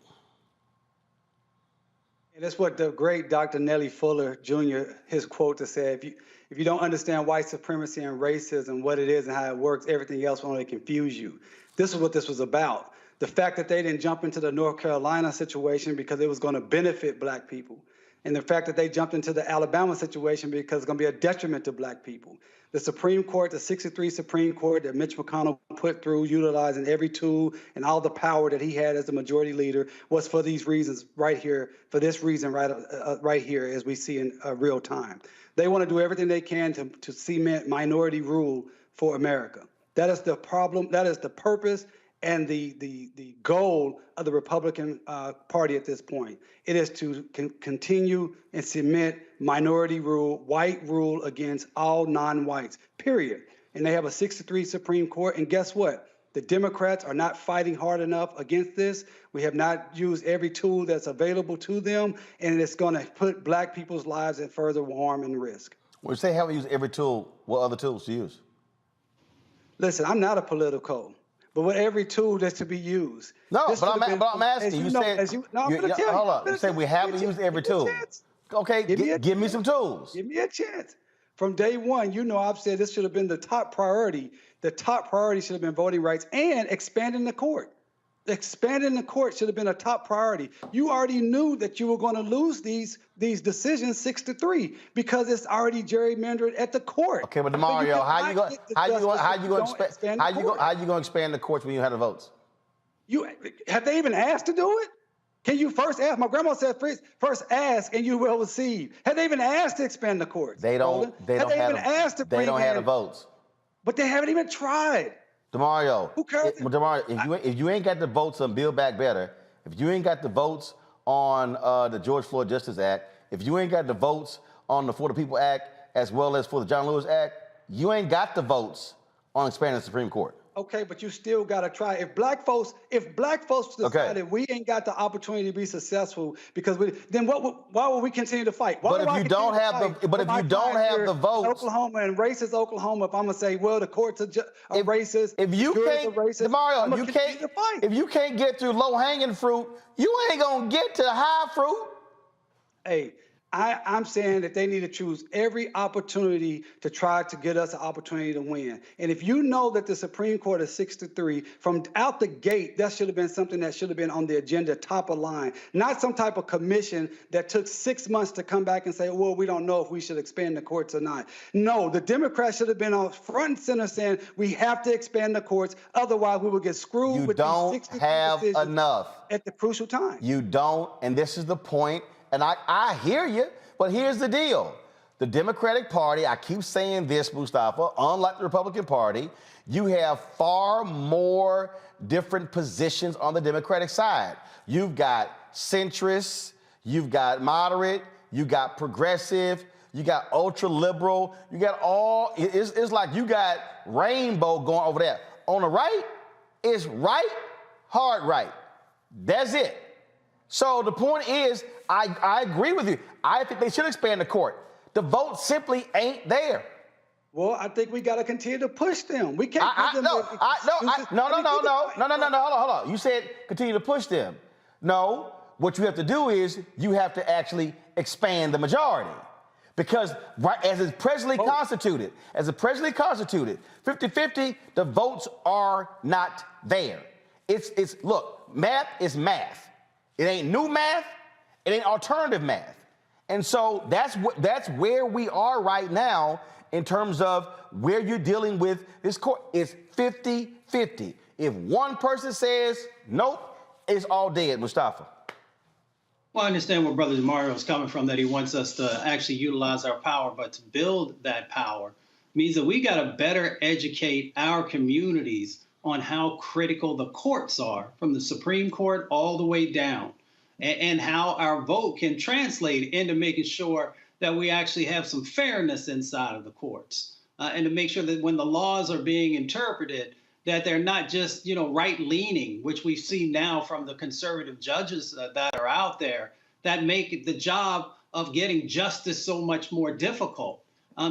And that's what the great Dr. Nellie Fuller Jr., his quote to say, if you don't understand white supremacy and racism, what it is and how it works, everything else will only confuse you. This is what this was about. The fact that they didn't jump into the North Carolina situation because it was going to benefit black people. And the fact that they jumped into the Alabama situation because it's going to be a detriment to black people. The Supreme Court, the 6-3 Supreme Court that Mitch McConnell put through, utilizing every tool and all the power that he had as the majority leader, was for these reasons right here, for this reason right here, as we see in real time. They want to do everything they can to cement minority rule for America. That is the problem. That is the purpose and the goal of the Republican Party at this point. It is to continue and cement minority rule, white rule against all non-whites, period. And they have a 6-3 Supreme Court. And guess what? The Democrats are not fighting hard enough against this. We have not used every tool that's available to them, and it's going to put black people's lives in further harm and risk. When you say haven't used every tool, what other tools to use? Listen, I'm not a political. But with every tool that's to be used. No, but I'm asking. You said, hold up. You said we haven't used every tool. Okay, give me some tools. Give me a chance. From day one, I've said this should have been the top priority. The top priority should have been voting rights and expanding the court. Expanding the court should have been a top priority. You already knew that you were going to lose these decisions 6-3 because it's already gerrymandered at the court. Okay, but Mario, how you going to expand the courts when you have the votes? Have they even asked to do it? Can you first ask? My grandma said first ask and you will receive. Have they even asked to expand the courts? They don't have the votes. But they haven't even tried. DeMario, if you ain't got the votes on Build Back Better, if you ain't got the votes on the George Floyd Justice Act, if you ain't got the votes on the For the People Act, as well as for the John Lewis Act, you ain't got the votes on expanding the Supreme Court. Okay, but you still got to try. If black folks decided we ain't got the opportunity to be successful because why would we continue to fight? But if you don't have the votes, Oklahoma and racist Oklahoma, if I'm gonna say, well, the courts are racist. If you can't, Mario, if you can't get through low hanging fruit, you ain't gonna get to high fruit. Hey. I'm saying that they need to choose every opportunity to try to get us an opportunity to win. And if you know that the Supreme Court is 6-3, from out the gate, that should have been something that should have been on the agenda, top of line, not some type of commission that took 6 months to come back and say, well, we don't know if we should expand the courts or not. No, the Democrats should have been on front and center saying we have to expand the courts, otherwise we will get screwed with these 63 have decisions enough at the crucial time. You don't, and this is the point. And I hear you, but here's the deal. The Democratic Party, I keep saying this, Mustafa, unlike the Republican Party, you have far more different positions on the Democratic side. You've got centrists, you've got moderate, you got progressive, you got ultra liberal, you got all, it's like you got rainbow going over there. On the right, it's right, hard right. That's it. So the point is, I agree with you. I think they should expand the court. The vote simply ain't there. Well, I think we got to continue to push them. We can't. No. Hold on. You said continue to push them. No, what you have to do is you have to actually expand the majority. Because as it's presently constituted, 50-50, the votes are not there. Look, math is math. It ain't new math. It ain't alternative math. And so that's where we are right now in terms of where you're dealing with this court. It's 50-50. If one person says nope, it's all dead, Mustafa. Well, I understand where Brother Mario is coming from, that he wants us to actually utilize our power, but to build that power means that we got to better educate our communities on how critical the courts are, from the Supreme Court all the way down, and how our vote can translate into making sure that we actually have some fairness inside of the courts, and to make sure that when the laws are being interpreted, that they're not just, right-leaning, which we see now from the conservative judges that are out there, that make the job of getting justice so much more difficult.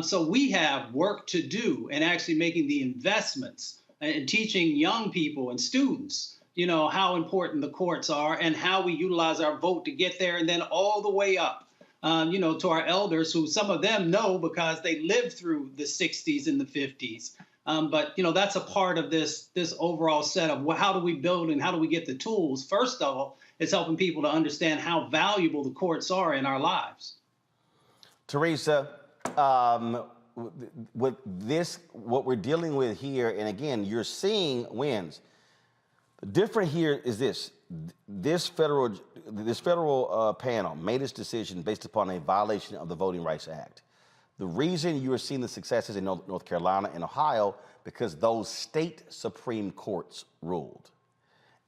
So we have work to do in actually making the investments and teaching young people and students, how important the courts are and how we utilize our vote to get there, and then all the way up, to our elders, who some of them know because they lived through the 60s and the 50s. But that's a part of this overall set of how do we build and how do we get the tools. First of all, it's helping people to understand how valuable the courts are in our lives. Teresa, with this, what we're dealing with here, and again, you're seeing wins. The different here is this federal panel made its decision based upon a violation of the Voting Rights Act. The reason you are seeing the successes in North Carolina and Ohio, because those state Supreme Courts ruled.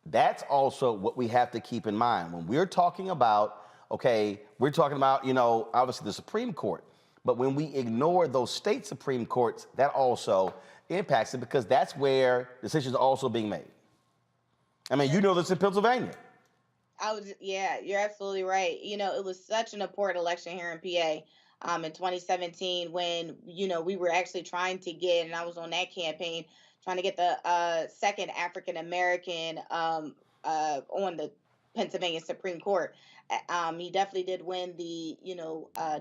That's also what we have to keep in mind. When we're talking about, we're talking about, obviously the Supreme Court, but when we ignore those state Supreme Courts, that also impacts it, because that's where decisions are also being made. I mean, this in Pennsylvania. You're absolutely right. It was such an important election here in PA. In 2017, when we were actually trying to get, and I was on that campaign, trying to get the second African American on the Pennsylvania Supreme Court. He definitely did win the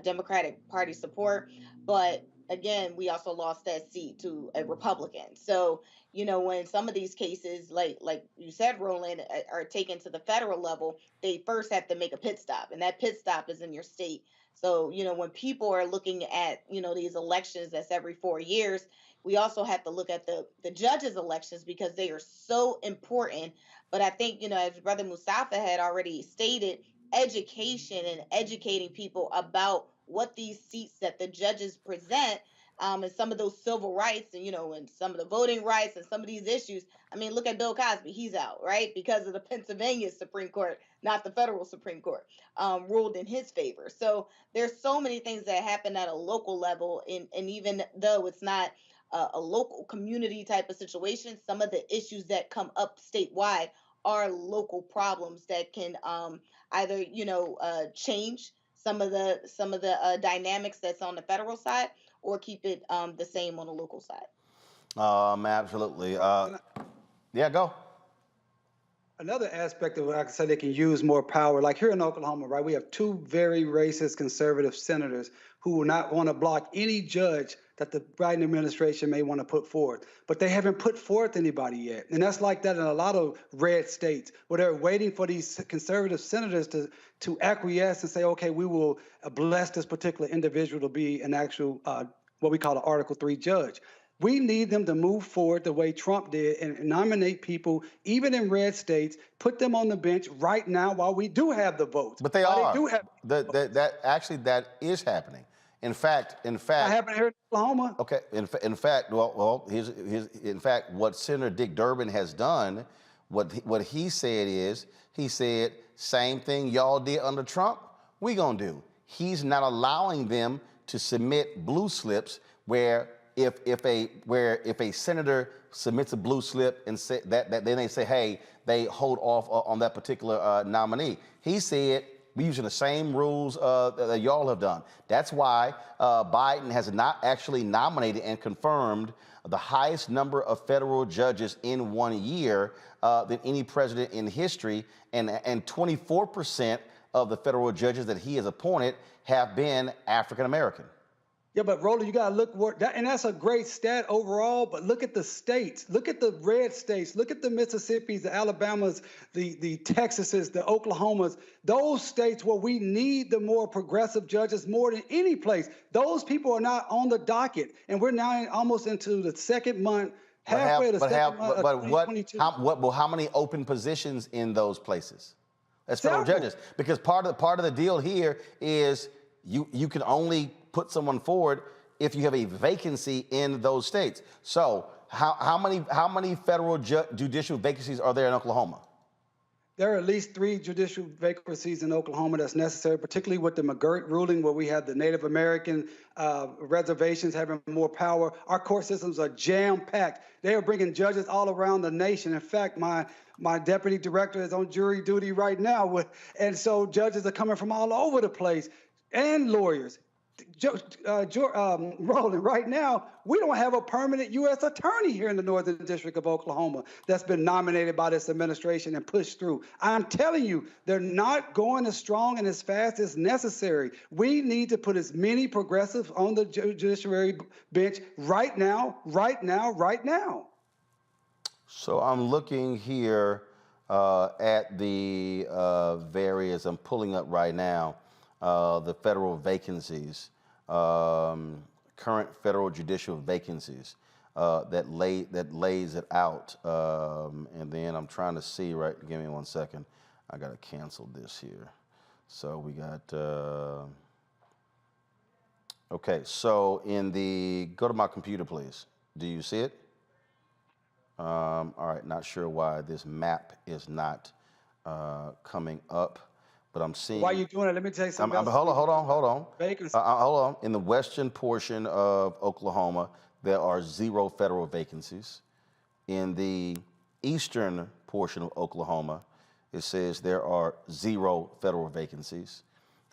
Democratic Party support, but again, we also lost that seat to a Republican. So when some of these cases, like you said, Roland, are taken to the federal level, they first have to make a pit stop, and that pit stop is in your state. So, when people are looking at, these elections that's every 4 years, we also have to look at the judges' elections, because they are so important. But I think, as Brother Mustafa had already stated, education and educating people about what these seats that the judges present, and some of those civil rights and, and some of the voting rights and some of these issues. I mean, look at Bill Cosby. He's out, right? Because of the Pennsylvania Supreme Court, not the federal Supreme Court, ruled in his favor. So there's so many things that happen at a local level. And even though it's not a local community type of situation, some of the issues that come up statewide are local problems that can either, change some of the dynamics that's on the federal side, or keep it the same on the local side. Absolutely. Go. Another aspect of what I can say, they can use more power. Like here in Oklahoma, right, we have two very racist conservative senators who will not want to block any judge that the Biden administration may want to put forth. But they haven't put forth anybody yet. And that's like that in a lot of red states, where they're waiting for these conservative senators to acquiesce and say, okay, we will bless this particular individual to be an actual, what we call an Article III judge. We need them to move forward the way Trump did and nominate people, even in red states, put them on the bench right now while we do have the votes. But they are. They do have that is happening. In fact, I happen here in Oklahoma. Okay. In fact, what Senator Dick Durbin has done, what he said, same thing y'all did under Trump, we gonna do. He's not allowing them to submit blue slips where if a senator submits a blue slip and say that then they say, hey, they hold off on that particular nominee. He said, we're using the same rules that y'all have done. That's why Biden has not actually nominated and confirmed the highest number of federal judges in 1 year than any president in history, and 24% of the federal judges that he has appointed have been African American. Yeah, but Roland, you got to look and that's a great stat overall, but look at the states. Look at the red states. Look at the Mississippis, the Alabamas, the Texases, the Oklahomas. Those states where we need the more progressive judges more than any place. Those people are not on the docket, and we're now almost into the second month, halfway to the second month of 2022. How many open positions in those places as federal judges? Because part of the deal here is you can only put someone forward if you have a vacancy in those states. So how many federal judicial vacancies are there in Oklahoma? There are at least 3 judicial vacancies in Oklahoma that's necessary, particularly with the McGirt ruling, where we have the Native American reservations having more power. Our court systems are jam-packed. They are bringing judges all around the nation. In fact, my deputy director is on jury duty right now, and so judges are coming from all over the place, and lawyers. Roland, right now, we don't have a permanent U.S. attorney here in the Northern District of Oklahoma that's been nominated by this administration and pushed through. I'm telling you, they're not going as strong and as fast as necessary. We need to put as many progressives on the judiciary bench right now, right now, right now. So I'm looking here at the various, I'm pulling up right now, the federal vacancies, current federal judicial vacancies that lays it out. And then I'm trying to see, right, give me 1 second. I got to cancel this here. So we got, okay, so go to my computer, please. Do you see it? All right, not sure why this map is not coming up. But I'm seeing. While you're doing it, let me tell you something else. Hold on. Vacancies. Hold on. In the western portion of Oklahoma, there are 0 federal vacancies. In the eastern portion of Oklahoma, it says there are 0 federal vacancies.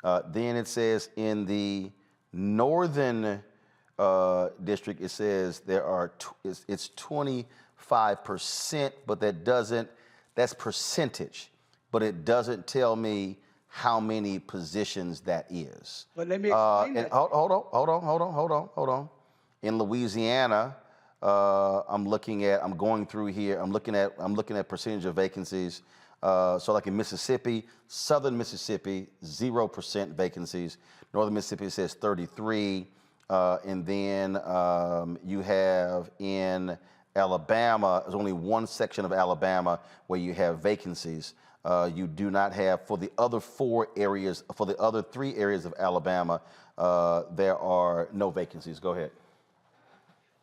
Then it says in the northern district, it says there are it's 25%, but that's percentage, but it doesn't tell me how many positions that is. But let me explain that. Hold on. In Louisiana, I'm going through here. I'm looking at percentage of vacancies. So like in Mississippi, Southern Mississippi, 0% vacancies. Northern Mississippi says 33, and then you have in Alabama. There's only one section of Alabama where you have vacancies. You do not have for the other 4 areas. For the other 3 areas of Alabama, there are no vacancies. Go ahead.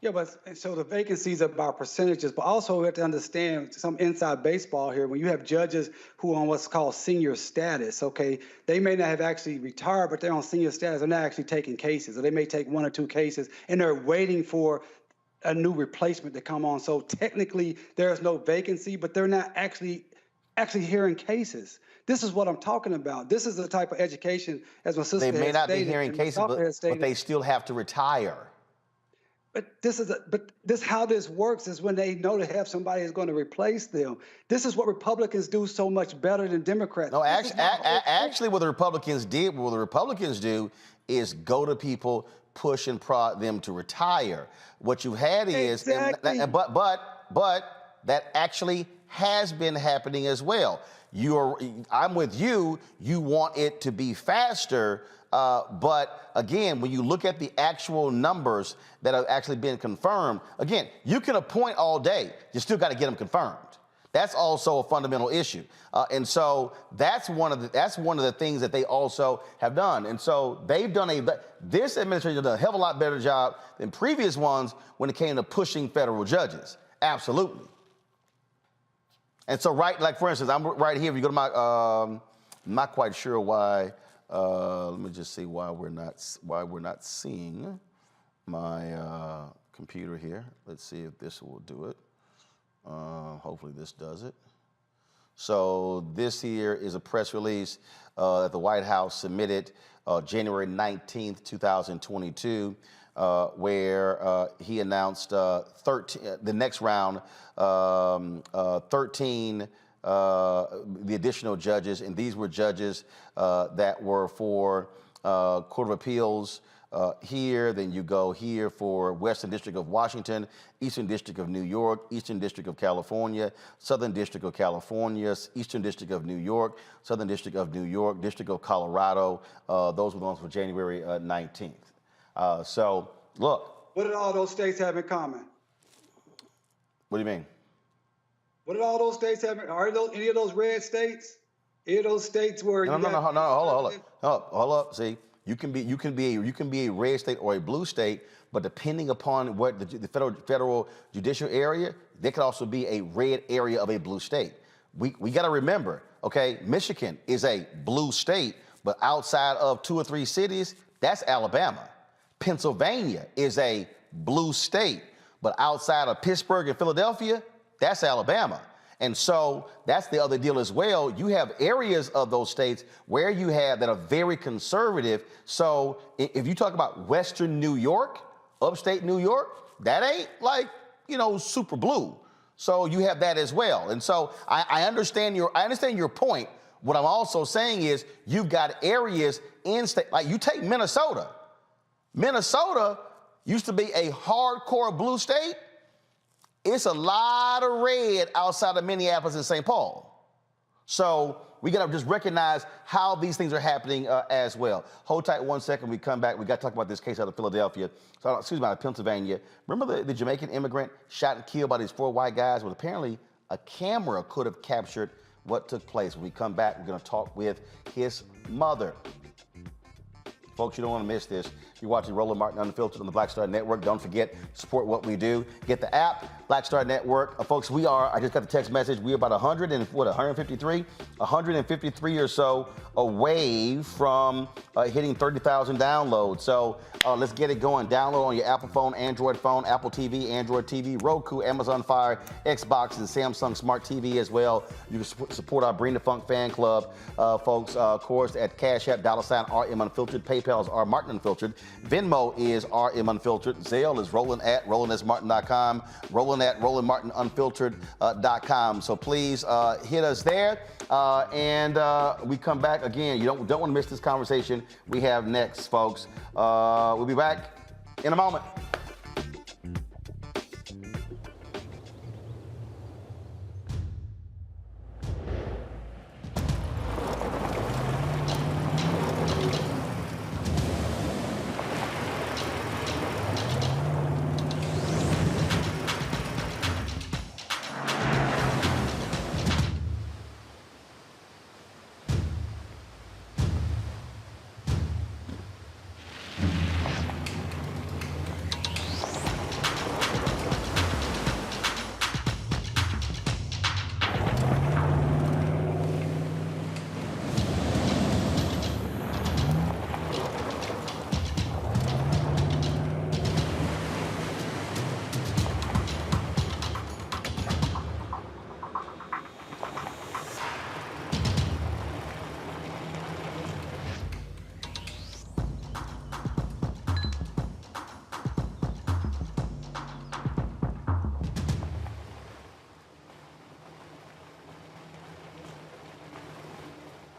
Yeah, but so the vacancies are by percentages, but also we have to understand some inside baseball here. When you have judges who are on what's called senior status, okay, they may not have actually retired, but they're on senior status. They're not actually taking cases, or they may take 1 or 2 cases, and they're waiting for a new replacement to come on. So technically, there's no vacancy, but they're not actually hearing cases. This is what I'm talking about. This is the type of education, as my sister They may has not stated, be hearing cases, but they still have to retire. But this how this works is when they know they have somebody who's going to replace them. This is what Republicans do so much better than Democrats. No, actually, what the Republicans do is go to people, push and prod them to retire. What you had is, exactly. but that actually has been happening as well. I'm with you. You want it to be faster. But again, when you look at the actual numbers that have actually been confirmed, again, you can appoint all day. You still got to get them confirmed. That's also a fundamental issue. And so that's one of the things that they also have done. And so this administration has done a hell of a lot better job than previous ones when it came to pushing federal judges. Absolutely. And so for instance, I'm right here. If you go to my, I'm not quite sure why. Let me just see why we're not seeing my computer here. Let's see if this will do it. Hopefully this does it. So this here is a press release that the White House submitted January 19th, 2022, where he announced the next round, 13 the additional judges, and these were judges that were for Court of Appeals here, then you go here for Western District of Washington, Eastern District of New York, Eastern District of California, Southern District of California, Eastern District of New York, Southern District of New York, District of Colorado. Those were the ones for January 19th. So, look. What did all those states have in common? What do you mean? What did all those states have? Are any of those red states? Any of those states where no, hold up. See, you can be a red state or a blue state, but depending upon what the federal judicial area, there could also be a red area of a blue state. We got to remember, okay, Michigan is a blue state, but outside of 2 or 3 cities, that's Alabama. Pennsylvania is a blue state, but outside of Pittsburgh and Philadelphia, that's Alabama. And so that's the other deal as well. You have areas of those states where you have that are very conservative. So if you talk about Western New York, upstate New York, that ain't like, you know, super blue. So you have that as well. And so I understand your point. What I'm also saying is you've got areas in state, like you take Minnesota. Minnesota used to be a hardcore blue state. It's a lot of red outside of Minneapolis and St. Paul. So we got to just recognize how these things are happening as well. Hold tight 1 second. We come back. We got to talk about this case out of Philadelphia. So, excuse me, out of Pennsylvania. Remember the Jamaican immigrant shot and killed by these 4 white guys? Well, apparently a camera could have captured what took place. When we come back, we're going to talk with his mother. Folks, you don't want to miss this. You're watching Roland Martin Unfiltered on the Black Star Network. Don't forget, support what we do. Get the app, Black Star Network. Folks, I just got the text message. We're about 153 or so away from hitting 30,000 downloads. So let's get it going. Download on your Apple phone, Android phone, Apple TV, Android TV, Roku, Amazon Fire, Xbox, and Samsung Smart TV as well. You can support our Bring the Funk fan club, folks, of course, at Cash App, $RM Unfiltered, PayPal is R Martin Unfiltered, Venmo is RM Unfiltered, Zelle is Roland@RolandSMartin.com, Roland@RolandMartinUnfiltered.com. So please hit us there. And we come back again. You don't want to miss this conversation we have next, folks. We'll be back in a moment.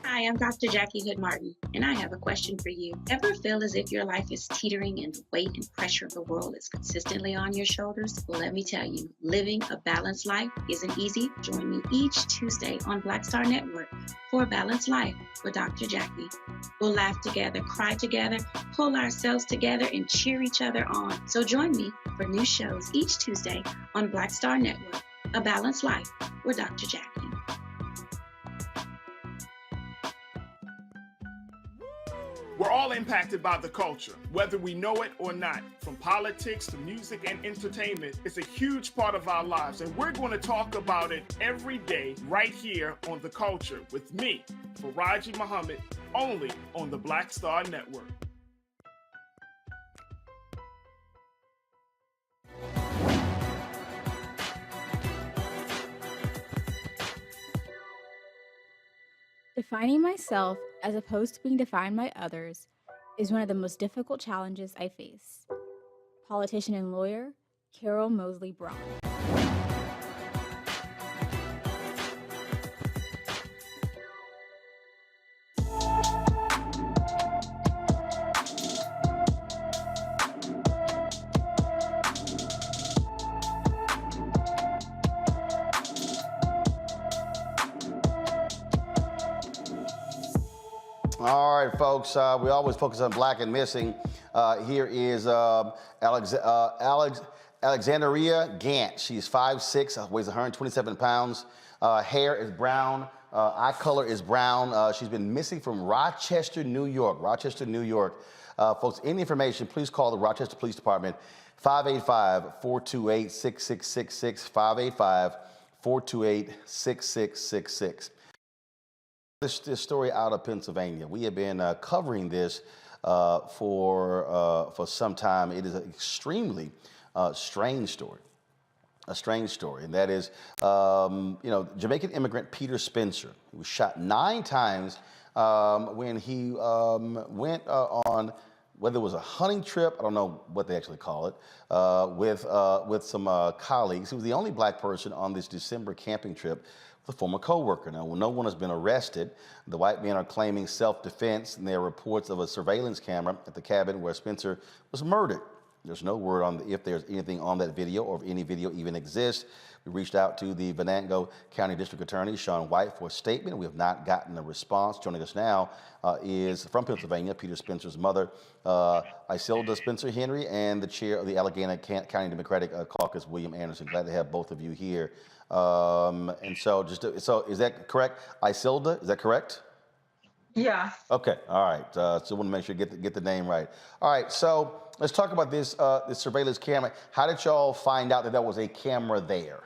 Hi, I'm Dr. Jackie Hood Martin, and I have a question for you. Ever feel as if your life is teetering and the weight and pressure of the world is consistently on your shoulders? Well, let me tell you, living a balanced life isn't easy. Join me each Tuesday on Black Star Network for A Balanced Life with Dr. Jackie. We'll laugh together, cry together, pull ourselves together, and cheer each other on. So join me for new shows each Tuesday on Black Star Network, A Balanced Life with Dr. Jackie. We're all impacted by the culture, whether we know it or not. From politics to music and entertainment, it's a huge part of our lives, and we're going to talk about it every day right here on The Culture with me, Faraji Muhammad, only on the Black Star Network. Defining myself as opposed to being defined by others is one of the most difficult challenges I face. Politician and lawyer, Carol Mosley Braun. All right, folks, we always focus on black and missing. Here is Alexandria Gant. She's 5'6", weighs 127 pounds. Hair is brown. Eye color is brown. She's been missing from Rochester, New York. Rochester, New York. Folks, any information, please call the Rochester Police Department, 585-428-6666, 585-428-6666. This story out of Pennsylvania. We have been covering this for some time. It is an extremely strange story. a strange story, and that is, Jamaican immigrant Peter Spencer, who was shot 9 times when he went on, whether it was a hunting trip, I don't know what they actually call it, with some colleagues. He was the only black person on this December camping trip with a former co-worker. Now, no one has been arrested. The white men are claiming self-defense, and there are reports of a surveillance camera at the cabin where Spencer was murdered. There's no word on if there's anything on that video or if any video even exists. We reached out to the Venango County District Attorney, Sean White, for a statement. We have not gotten a response. Joining us now is from Pennsylvania, Peter Spencer's mother, Isilda Spencer Henry, and the chair of the Allegheny County Democratic Caucus, William Anderson. Glad to have both of you here. So is that correct? Isilda, is that correct? Yeah. Okay, all right. So I want to make sure get the name right. All right, so let's talk about this surveillance camera. How did y'all find out that there was a camera there?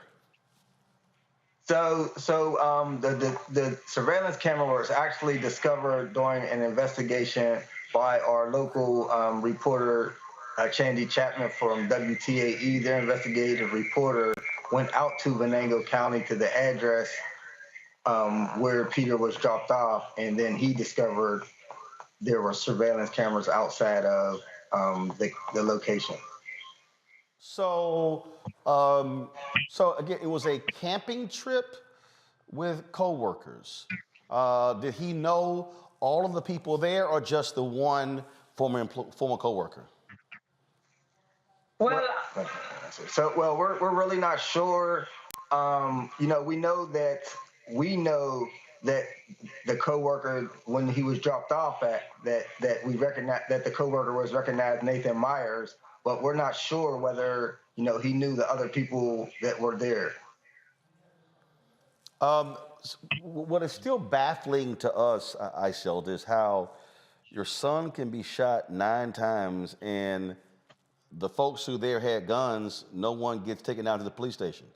So the surveillance camera was actually discovered during an investigation by our local reporter, Chandy Chapman from WTAE. Their investigative reporter went out to Venango County to the address where Peter was dropped off, and then he discovered there were surveillance cameras outside of the location. So again, it was a camping trip with coworkers. Did he know all of the people there, or just the one former coworker? Well, we're really not sure. We know that the coworker, when he was dropped off that we recognize that the coworker was recognized Nathan Myers, but we're not sure whether he knew the other people that were there. What is still baffling to us, Isilda, is how your son can be shot 9 times and the folks who there had guns, no one gets taken down to the police station.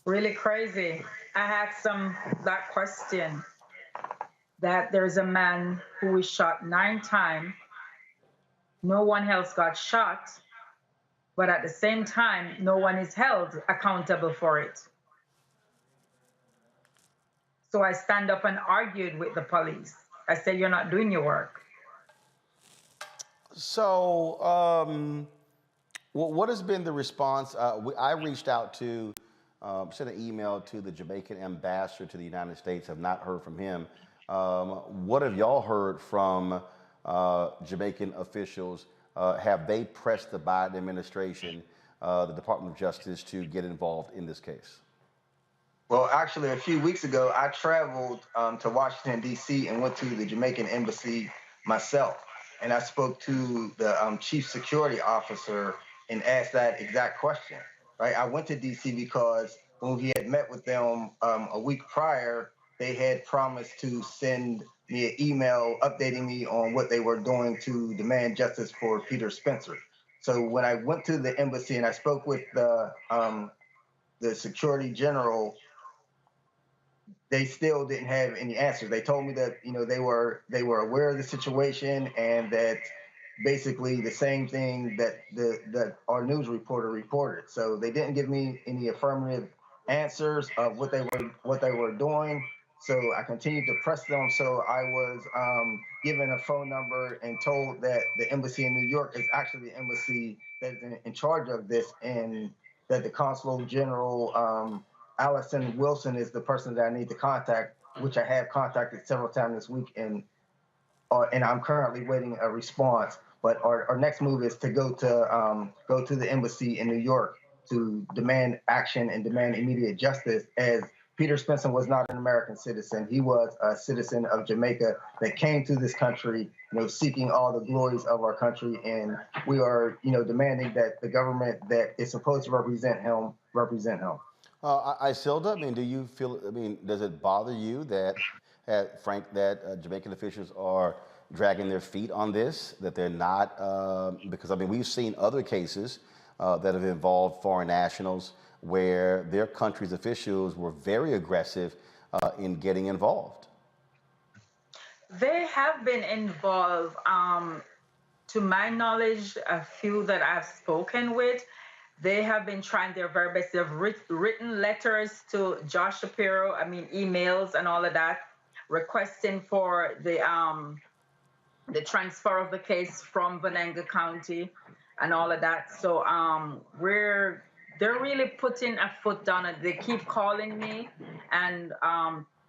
really crazy. I asked him that question, that there's a man who was shot 9 times. No one else got shot, but at the same time, no one is held accountable for it. So I stand up and argued with the police. I said, you're not doing your work. So what has been the response? I reached out to, sent an email to the Jamaican ambassador to the United States, have not heard from him. What have y'all heard from Jamaican officials? Have they pressed the Biden administration, the Department of Justice, to get involved in this case? Well, actually, a few weeks ago, I traveled to Washington, D.C. and went to the Jamaican embassy myself. And I spoke to the chief security officer and asked that exact question. Right? I went to D.C. because when we had met with them a week prior, they had promised to send me an email updating me on what they were doing to demand justice for Peter Spencer. So when I went to the embassy and I spoke with the security general, they still didn't have any answers. They told me that they were aware of the situation and that basically the same thing that our news reporter reported. So they didn't give me any affirmative answers of what they were doing. So I continued to press them. So I was given a phone number and told that the embassy in New York is actually the embassy that's in charge of this, and that the consul general Allison Wilson is the person that I need to contact, which I have contacted several times this week, and I'm currently waiting a response. But our next move is to go to the embassy in New York to demand action and demand immediate justice, as Peter Spencer was not an American citizen. He was a citizen of Jamaica that came to this country, seeking all the glories of our country, and we are, demanding that the government that is supposed to represent him represent him. Isilda, do you feel? Does it bother you that Jamaican officials are dragging their feet on this? That they're not, because we've seen other cases that have involved foreign nationals where their country's officials were very aggressive in getting involved. They have been involved to my knowledge, a few that I've spoken with, they have been trying their very best. They've written letters to Josh Shapiro, emails and all of that, requesting for the transfer of the case from Venango County and all of that. So they're really putting a foot down, and they keep calling me and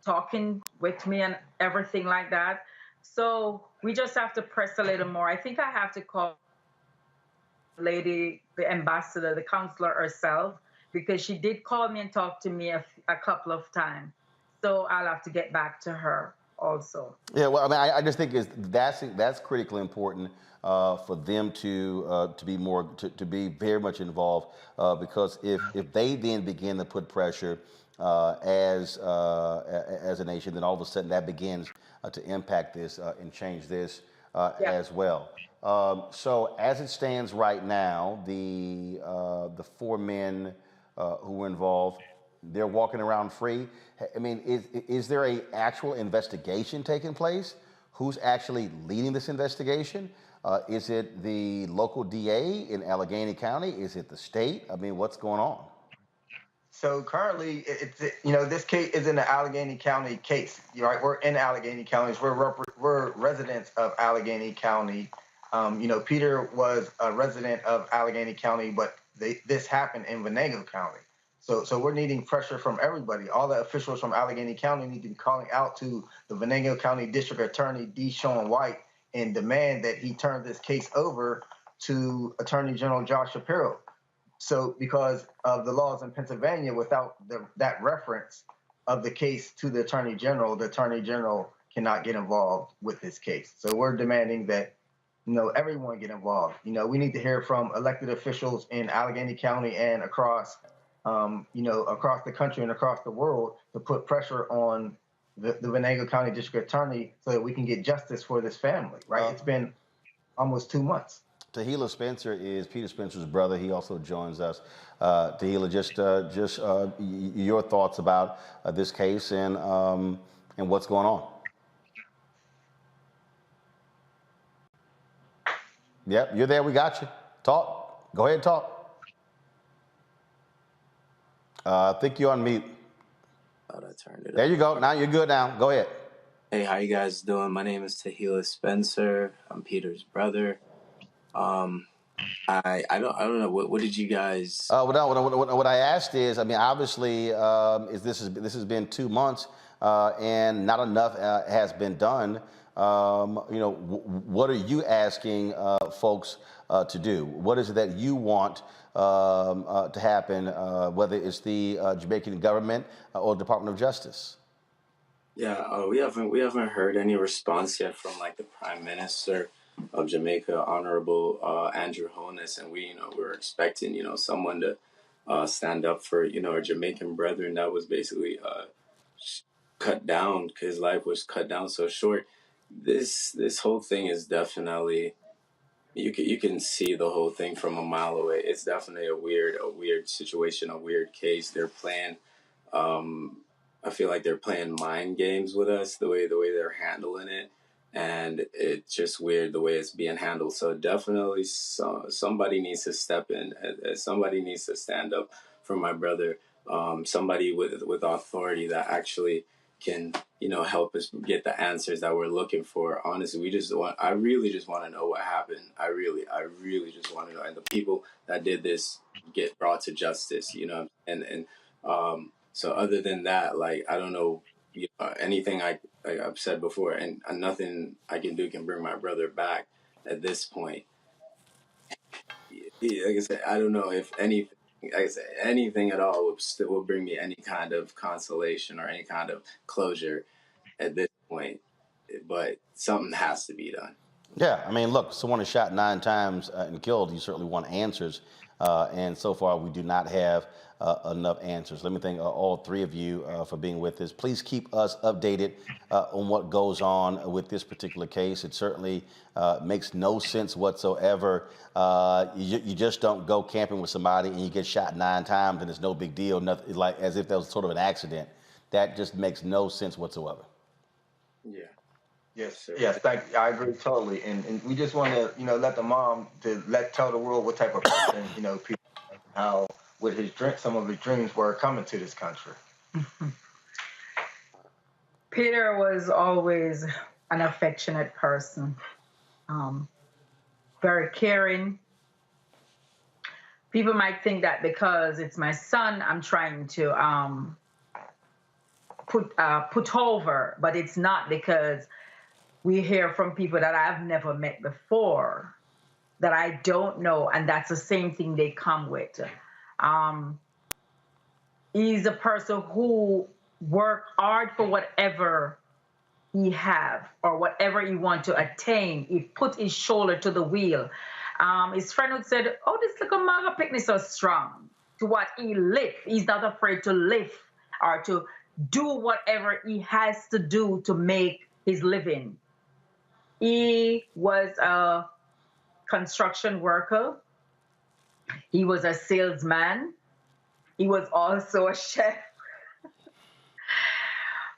talking with me and everything like that. So we just have to press a little more. I think I have to call the ambassador, the counselor herself, because she did call me and talk to me a couple of times. So I'll have to get back to her also. Yeah, well, I just think that's critically important for them to be very much involved, because if they then begin to put pressure as a nation, then all of a sudden that begins to impact this and change this as well. So as it stands right now, the 4 men who were involved, they're walking around free. Is there a actual investigation taking place? Who's actually leading this investigation? Is it the local DA in Allegheny County? Is it the state? What's going on? So currently, this case is in the Allegheny County case. Right, we're in Allegheny County. We're residents of Allegheny County. Peter was a resident of Allegheny County, but this happened in Venango County. So we're needing pressure from everybody. All the officials from Allegheny County need to be calling out to the Venango County District Attorney Deshaun White and demand that he turn this case over to Attorney General Josh Shapiro. So because of the laws in Pennsylvania, without that reference of the case to the Attorney General cannot get involved with this case. So we're demanding that everyone get involved. We need to hear from elected officials in Allegheny County and across across the country and across the world to put pressure on the Venango County District Attorney so that we can get justice for this family, right? It's been almost 2 months. Tahila Spencer is Peter Spencer's brother. He also joins us. Tahila, just your thoughts about this case and what's going on. Yep, you're there. We got you. Talk. Go ahead and talk. I think you're on mute. I turned it there up. You go. Now you're good now. Go ahead. Hey, how you guys doing? My name is Tahila Spencer. I'm Peter's brother. I don't know. What did you guys? What I asked is, obviously, this has been 2 months, and not enough has been done. What are you asking folks to do? What is it that you want to happen, whether it's the Jamaican government or the Department of Justice? Yeah, we haven't heard any response yet from the Prime Minister of Jamaica, Honorable Andrew Holness, and we're expecting someone to stand up for our Jamaican brethren that was basically cut down. His life was cut down so short. This whole thing is definitely, you can see the whole thing from a mile away. It's definitely a weird situation, a weird case. They're playing, I feel like they're playing mind games with us, the way they're handling it. And it's just weird the way it's being handled. So definitely somebody needs to step in. Somebody needs to stand up for my brother. Somebody with authority that actually can, help us get the answers that we're looking for. Honestly, I really just want to know what happened. I really just want to know. And the people that did this get brought to justice, and so other than that, I don't know, anything I've said before, and nothing I can do can bring my brother back at this point. Like I said, I don't know if anything at all will bring me any kind of consolation or any kind of closure at this point, but something has to be done. Yeah, look, someone is shot 9 times and killed. You certainly want answers, and so far we do not have enough answers. Let me thank all 3 of you for being with us. Please keep us updated on what goes on with this particular case. It certainly makes no sense whatsoever. You just don't go camping with somebody and you get shot 9 times and it's no big deal. Nothing, like as if that was sort of an accident. That just makes no sense whatsoever. Yeah. Yes, yes, thank you. I agree totally. And we just want to, let the mom tell the world what type of person, people, how what some of his dreams were coming to this country. Peter was always an affectionate person, very caring. People might think that because it's my son, I'm trying to put over, but it's not, because we hear from people that I've never met before, that I don't know, and that's the same thing they come with. He's a person who worked hard for whatever he have or whatever he want to attain. He put his shoulder to the wheel. His friend would said, "Oh, this little mother picnic so strong." To what he lift, he's not afraid to lift or to do whatever he has to do to make his living. He was a construction worker. He was a salesman. He was also a chef,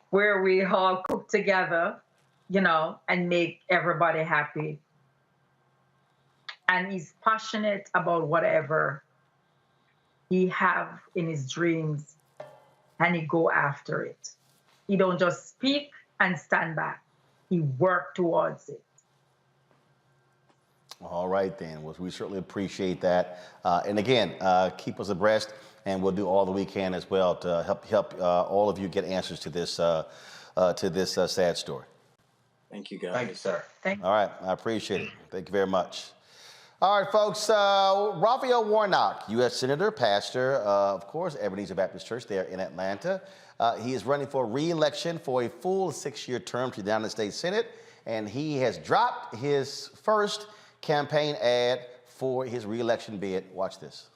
where we all cook together, and make everybody happy. And he's passionate about whatever he have in his dreams, and he go after it. He don't just speak and stand back. He work towards it. All right, then. Well, we certainly appreciate that. And again, keep us abreast, and we'll do all that we can as well to help all of you get answers to this sad story. Thank you, guys. Thank you, sir. All right, I appreciate it. Thank you very much. All right, folks. Raphael Warnock, U.S. Senator, pastor, of course, Ebenezer Baptist Church there in Atlanta. He is running for re-election for a full 6-year term to the United States Senate, and he has dropped his first campaign ad for his re-election bid. Watch this.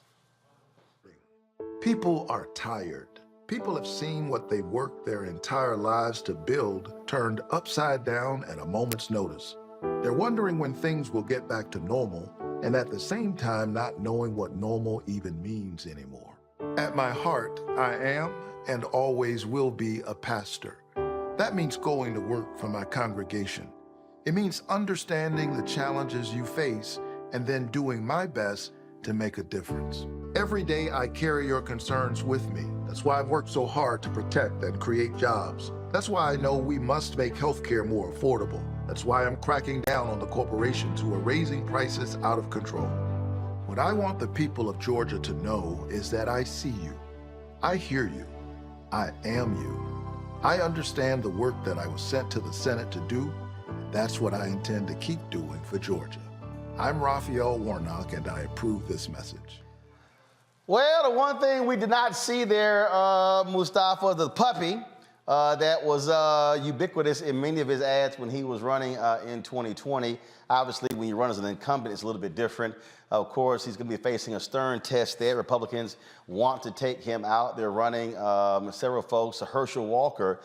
People are tired. People have seen what they've worked their entire lives to build turned upside down at a moment's notice. They're wondering when things will get back to normal, and at the same time not knowing what normal even means anymore. At my heart, I am and always will be a pastor. That means going to work for my congregation. It means understanding the challenges you face and then doing my best to make a difference. Every day I carry your concerns with me. That's why I've worked so hard to protect and create jobs. That's why I know we must make healthcare more affordable. That's why I'm cracking down on the corporations who are raising prices out of control. What I want the people of Georgia to know is that I see you. I hear you. I am you. I understand the work that I was sent to the Senate to do. That's what I intend to keep doing for Georgia. I'm Raphael Warnock, and I approve this message. Well, the one thing we did not see there, Mustafa, the puppy that was ubiquitous in many of his ads when he was running in 2020. Obviously, when you run as an incumbent, it's a little bit different. Of course, he's going to be facing a stern test there. Republicans want to take him out. They're running several folks. Herschel Walker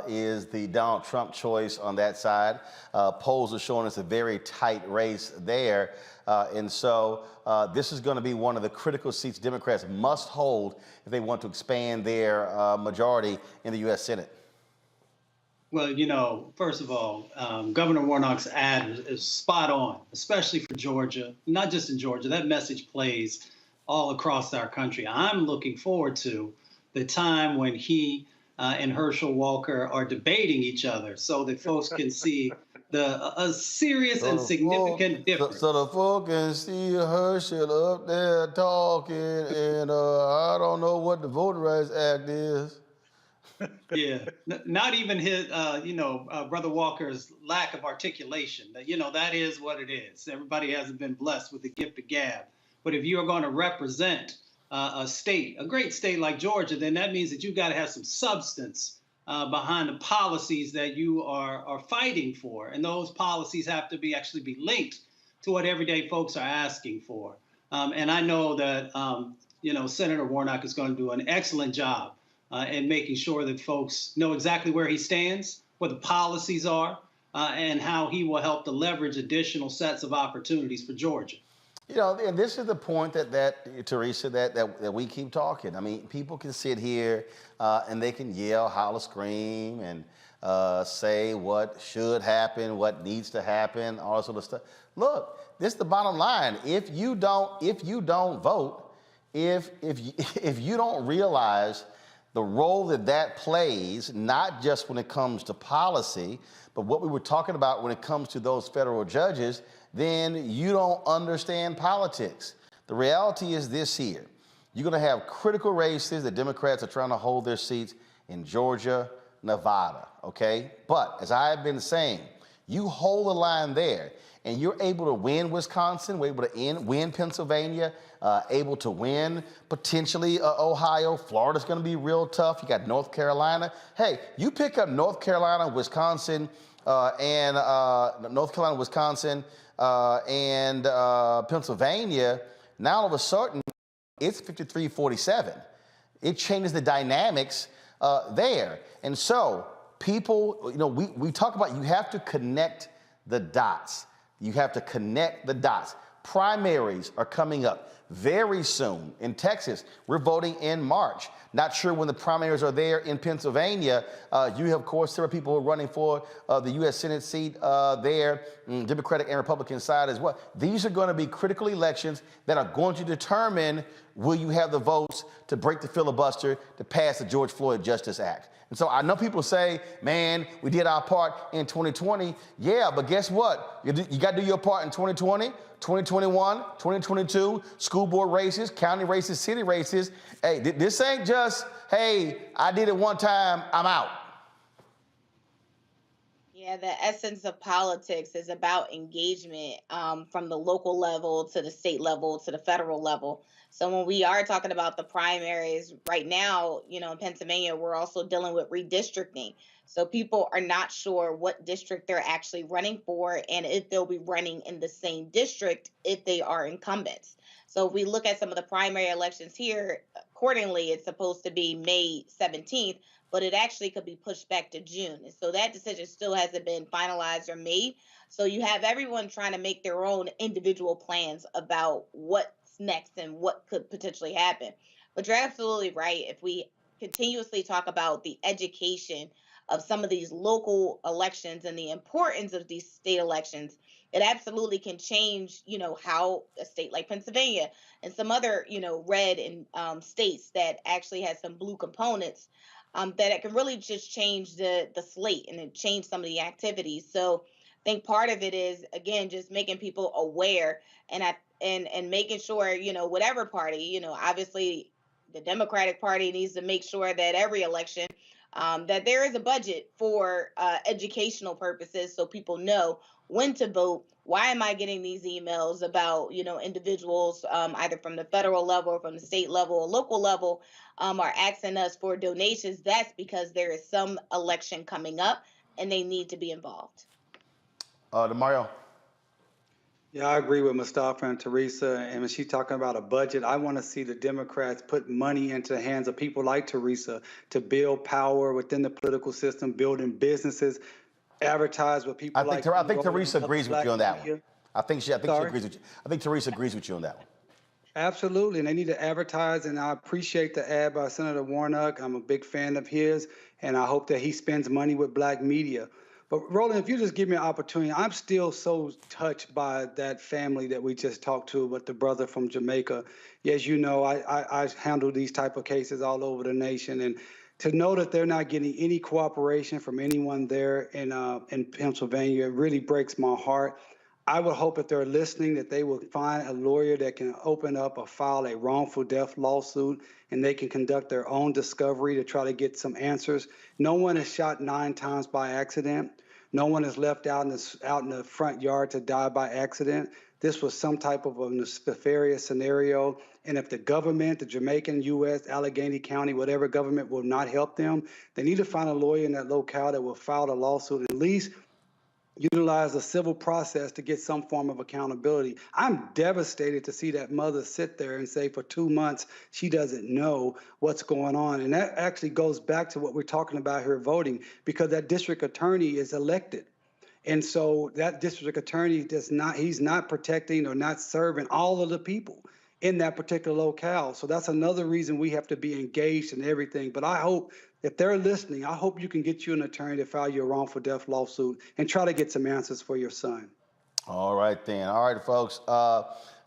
is the Donald Trump choice on that side. Polls are showing us a very tight race there. And so this is going to be one of the critical seats Democrats must hold if they want to expand their majority in the U.S. Senate. Well, first of all, Governor Warnock's ad is spot on, especially for Georgia, not just in Georgia. That message plays all across our country. I'm looking forward to the time when he and Herschel Walker are debating each other so that folks can see a serious and significant difference. So the folk can see Herschel up there talking, and I don't know what the Voting Rights Act is. Yeah, not even his, Brother Walker's lack of articulation. That is what it is. Everybody hasn't been blessed with the gift of gab. But if you are going to represent a state, a great state like Georgia, then that means that you've got to have some substance behind the policies that you are fighting for. And those policies have to actually be linked to what everyday folks are asking for. And I know that, Senator Warnock is going to do an excellent job and making sure that folks know exactly where he stands, what the policies are, and how he will help to leverage additional sets of opportunities for Georgia. And this is the point that Teresa, that we keep talking. I mean, people can sit here and they can yell, holler, scream, and say what should happen, what needs to happen, all that sort of stuff. Look, this is the bottom line. If you don't vote, if you don't realize the role that plays, not just when it comes to policy, but what we were talking about when it comes to those federal judges, then you don't understand politics. The reality is this here. You're going to have critical races that Democrats are trying to hold their seats in Georgia, Nevada, okay? But as I have been saying, you hold the line there, and you're able to win Wisconsin, we're able to win Pennsylvania, able to win potentially Ohio. Florida's going to be real tough. You got North Carolina. Hey, you pick up North Carolina, Wisconsin, and Pennsylvania. Now all of a sudden, it's 53-47. It changes the dynamics there. And so people, we talk about you have to connect the dots. You have to connect the dots. Primaries are coming up very soon. In Texas, we're voting in March. Not sure when the primaries are there in Pennsylvania. You have, of course, several people who are running for the U.S. Senate seat there, Democratic and Republican side as well. These are going to be critical elections that are going to determine will you have the votes to break the filibuster to pass the George Floyd Justice Act. And so I know people say, man, we did our part in 2020. Yeah, but guess what? You got to do your part in 2020, 2021, 2022, school board races, county races, city races. Hey, this ain't just, hey, I did it one time, I'm out. Yeah, the essence of politics is about engagement from the local level to the state level to the federal level. So when we are talking about the primaries right now, in Pennsylvania, we're also dealing with redistricting. So people are not sure what district they're actually running for and if they'll be running in the same district if they are incumbents. So if we look at some of the primary elections here, accordingly, it's supposed to be May 17th, but it actually could be pushed back to June. And so that decision still hasn't been finalized or made. So you have everyone trying to make their own individual plans about what's next and what could potentially happen. But you're absolutely right. If we continuously talk about the education of some of these local elections and the importance of these state elections, it absolutely can change, how a state like Pennsylvania and some other, red and states that actually has some blue components, that it can really just change the slate and it change some of the activities. So I think part of it is, again, just making people aware and making sure, whatever party, obviously the Democratic Party needs to make sure that every election that there is a budget for educational purposes so people know when to vote. Why am I getting these emails about, individuals either from the federal level or from the state level or local level are asking us for donations? That's because there is some election coming up and they need to be involved. DeMario. Yeah, I agree with Mustafa and Teresa. And when she's talking about a budget, I want to see the Democrats put money into the hands of people like Teresa to build power within the political system, building businesses, advertise with people I think Teresa agrees with you on that one. I think she agrees with you. I think Teresa agrees with you on that one. Absolutely, and they need to advertise, and I appreciate the ad by Senator Warnock. I'm a big fan of his, and I hope that he spends money with black media. But Roland, if you just give me an opportunity, I'm still so touched by that family that we just talked to, with the brother from Jamaica. As you know, I handle these type of cases all over the nation, and to know that they're not getting any cooperation from anyone there in Pennsylvania, it really breaks my heart. I would hope if they're listening that they will find a lawyer that can open up or file a wrongful death lawsuit, and they can conduct their own discovery to try to get some answers. No one is shot 9 times by accident. No one is left out in the front yard to die by accident. This was some type of a nefarious scenario. And if the government, the Jamaican, U.S., Allegheny County, whatever government will not help them, they need to find a lawyer in that locale that will file a lawsuit, at least utilize a civil process to get some form of accountability. I'm devastated to see that mother sit there and say for 2 months she doesn't know what's going on. And that actually goes back to what we're talking about here, voting, because that district attorney is elected. And so that district attorney he's not protecting or not serving all of the people in that particular locale. So that's another reason we have to be engaged in everything. But I hope if they're listening, I hope you can get you an attorney to file your wrongful death lawsuit and try to get some answers for your son. All right, then. All right, folks.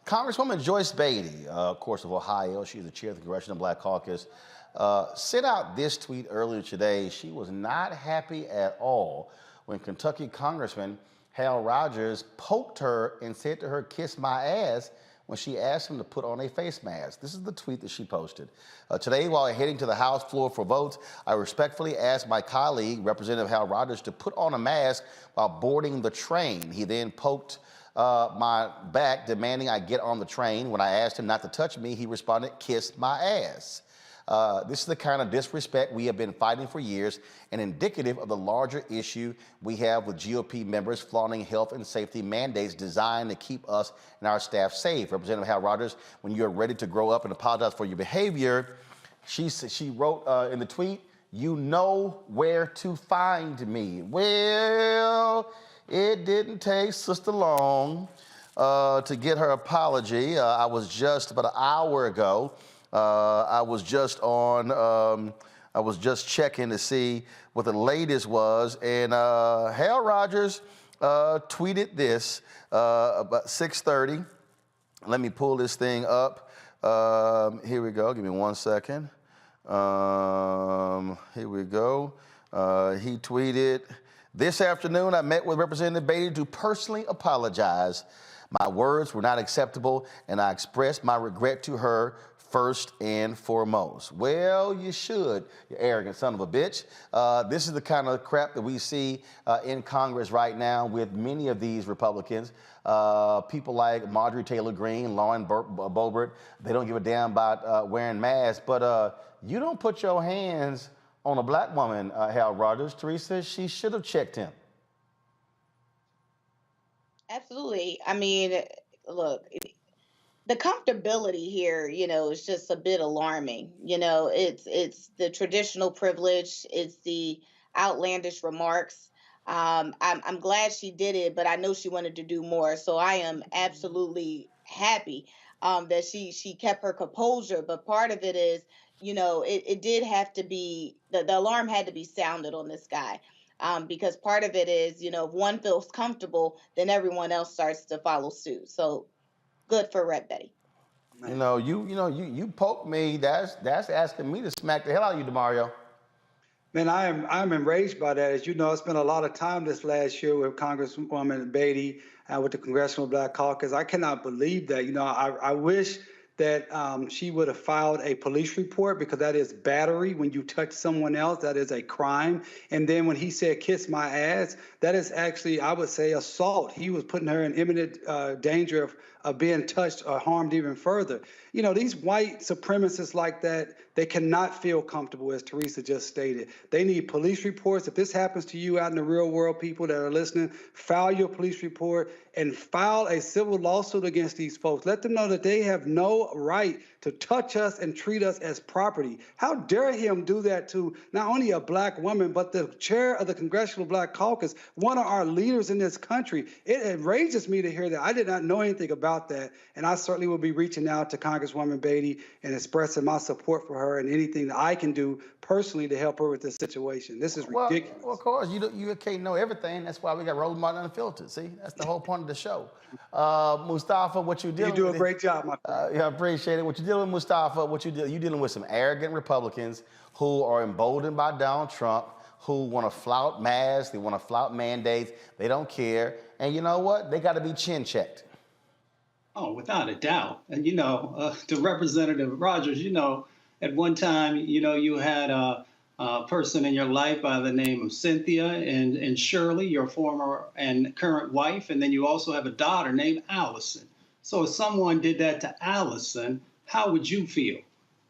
Congresswoman Joyce Beatty, of course, of Ohio, she's the chair of the Congressional Black Caucus, sent out this tweet earlier today. She was not happy at all when Kentucky Congressman Hal Rogers poked her and said to her, "Kiss my ass," when she asked him to put on a face mask. This is the tweet that she posted. Today, while heading to the House floor for votes, I respectfully asked my colleague, Representative Hal Rogers, to put on a mask while boarding the train. He then poked my back, demanding I get on the train. When I asked him not to touch me, he responded, "Kiss my ass." This is the kind of disrespect we have been fighting for years and indicative of the larger issue we have with GOP members flaunting health and safety mandates designed to keep us and our staff safe. Representative Hal Rogers, when you're ready to grow up and apologize for your behavior, she wrote in the tweet, "You know where to find me." Well, it didn't take Sister long to get her apology. I was just about an hour ago. I was just checking to see what the latest was, and Hal Rogers tweeted this about 6:30. Let me pull this thing up. Here we go. Give me 1 second. Here we go. He tweeted, "This afternoon, I met with Representative Beatty to personally apologize. My words were not acceptable, and I expressed my regret to her first and foremost." Well, you should, you arrogant son of a bitch. This is the kind of crap that we see in Congress right now with many of these Republicans. People like Marjorie Taylor Greene, Lauren Boebert, they don't give a damn about wearing masks. But you don't put your hands on a black woman, Hal Rogers. Teresa, she should have checked him. Absolutely. I mean, look, the comfortability here, is just a bit alarming. It's the traditional privilege. It's the outlandish remarks. I'm glad she did it, but I know she wanted to do more. So I am absolutely happy that she kept her composure. But part of it is, it did have to be, the alarm had to be sounded on this guy. Because part of it is, if one feels comfortable, then everyone else starts to follow suit. So good for Rep. Betty. You poke me. That's asking me to smack the hell out of you, DeMario. Man, I'm enraged by that. As you know, I spent a lot of time this last year with Congresswoman Beatty with the Congressional Black Caucus. I cannot believe that. I wish that she would have filed a police report, because that is battery. When you touch someone else, that is a crime. And then when he said, "Kiss my ass," that is actually, I would say, assault. He was putting her in imminent danger of being touched or harmed even further. These white supremacists like that, they cannot feel comfortable, as Teresa just stated. They need police reports. If this happens to you out in the real world, people that are listening, file your police report and file a civil lawsuit against these folks. Let them know that they have no right to touch us and treat us as property. How dare him do that to not only a black woman, but the chair of the Congressional Black Caucus, one of our leaders in this country. It enrages me to hear that. I did not know anything about that, and I certainly will be reaching out to Congresswoman Beatty and expressing my support for her and anything that I can do personally to help her with this situation. This is ridiculous. Well, of course, you can't know everything. That's why we got Roland Martin Unfiltered. See, that's the whole point of the show. Mustafa, what you dealing with? You do a great job, my friend. Yeah, I appreciate it. What you dealing with, Mustafa? You're dealing with some arrogant Republicans who are emboldened by Donald Trump, who want to flout masks, they want to flout mandates, they don't care. And you know what? They got to be chin checked. Oh, without a doubt. And, to Representative Rogers, at one time, you had a person in your life by the name of Cynthia and Shirley, your former and current wife. And then you also have a daughter named Allison. So if someone did that to Allison, how would you feel?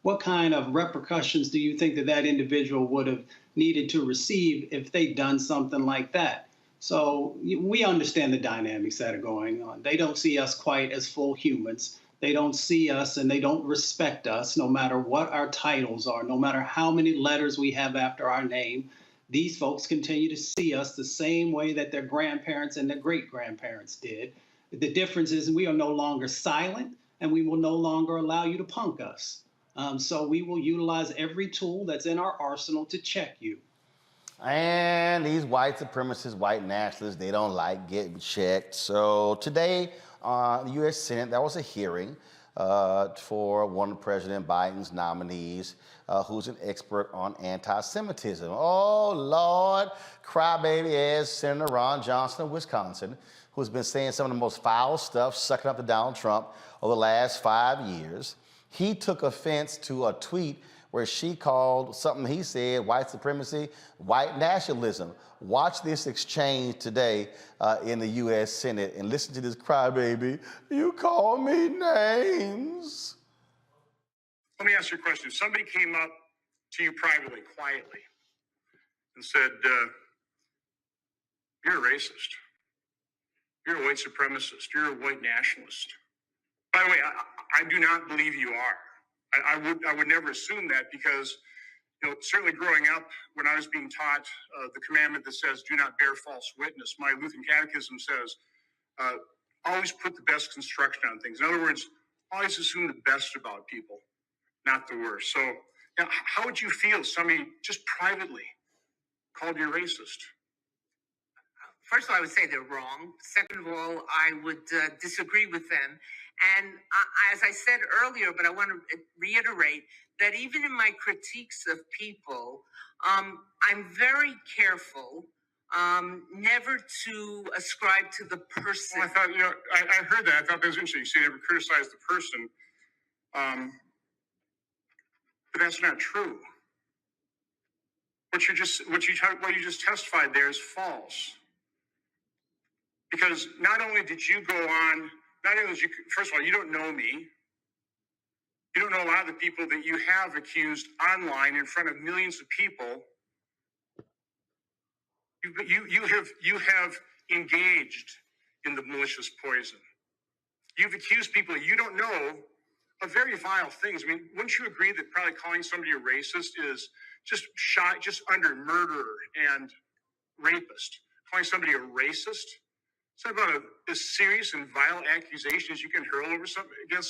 What kind of repercussions do you think that individual would have needed to receive if they'd done something like that? So we understand the dynamics that are going on. They don't see us quite as full humans. They don't see us and they don't respect us, no matter what our titles are, no matter how many letters we have after our name. These folks continue to see us the same way that their grandparents and their great-grandparents did. The difference is we are no longer silent, and we will no longer allow you to punk us. So we will utilize every tool that's in our arsenal to check you. And these white supremacists, white nationalists, they don't like getting checked. So today, the U.S. Senate, there was a hearing for one of President Biden's nominees, who's an expert on anti-Semitism. Oh, Lord, crybaby ass Senator Ron Johnson of Wisconsin, who's been saying some of the most foul stuff, sucking up to Donald Trump over the last 5 years. He took offense to a tweet where she called something he said white supremacy, white nationalism. Watch this exchange today in the U.S. Senate and listen to this crybaby. You call me names. Let me ask you a question. If somebody came up to you privately, quietly, and said, you're a racist, you're a white supremacist, you're a white nationalist. By the way, I do not believe you are. I would never assume that because, certainly growing up, when I was being taught the commandment that says, do not bear false witness, my Lutheran catechism says, always put the best construction on things. In other words, always assume the best about people, not the worst. So how would you feel if somebody just privately called you racist? First of all, I would say they're wrong. Second of all, I would disagree with them. And as I said earlier, but I want to reiterate that even in my critiques of people, I'm very careful never to ascribe to the person. Well, I thought, I heard that. I thought that was interesting. You say you never criticize the person. But that's not true. What you just testified there is false. Because not only did you go on, first of all, you don't know me. You don't know a lot of the people that you have accused online in front of millions of people. You have engaged in the malicious poison. You've accused people you don't know of very vile things. I mean, wouldn't you agree that probably calling somebody a racist is just under murderer and rapist? Calling somebody a racist? It's about as serious and vile accusations you can hurl over against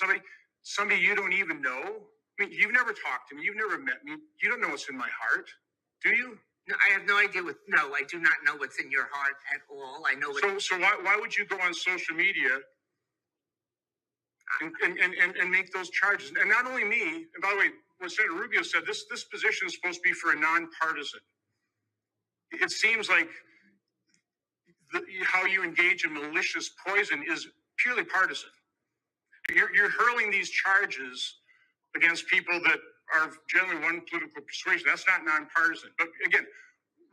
somebody you don't even know. I mean, you've never talked to me. You've never met me. You don't know what's in my heart, do you? No, I have no idea I do not know what's in your heart at all. I know So why would you go on social media and make those charges? And not only me, and by the way, what Senator Rubio said, this position is supposed to be for a nonpartisan. It seems like how you engage in malicious poison is purely partisan. You're hurling these charges against people that are generally one political persuasion. That's not nonpartisan. But again,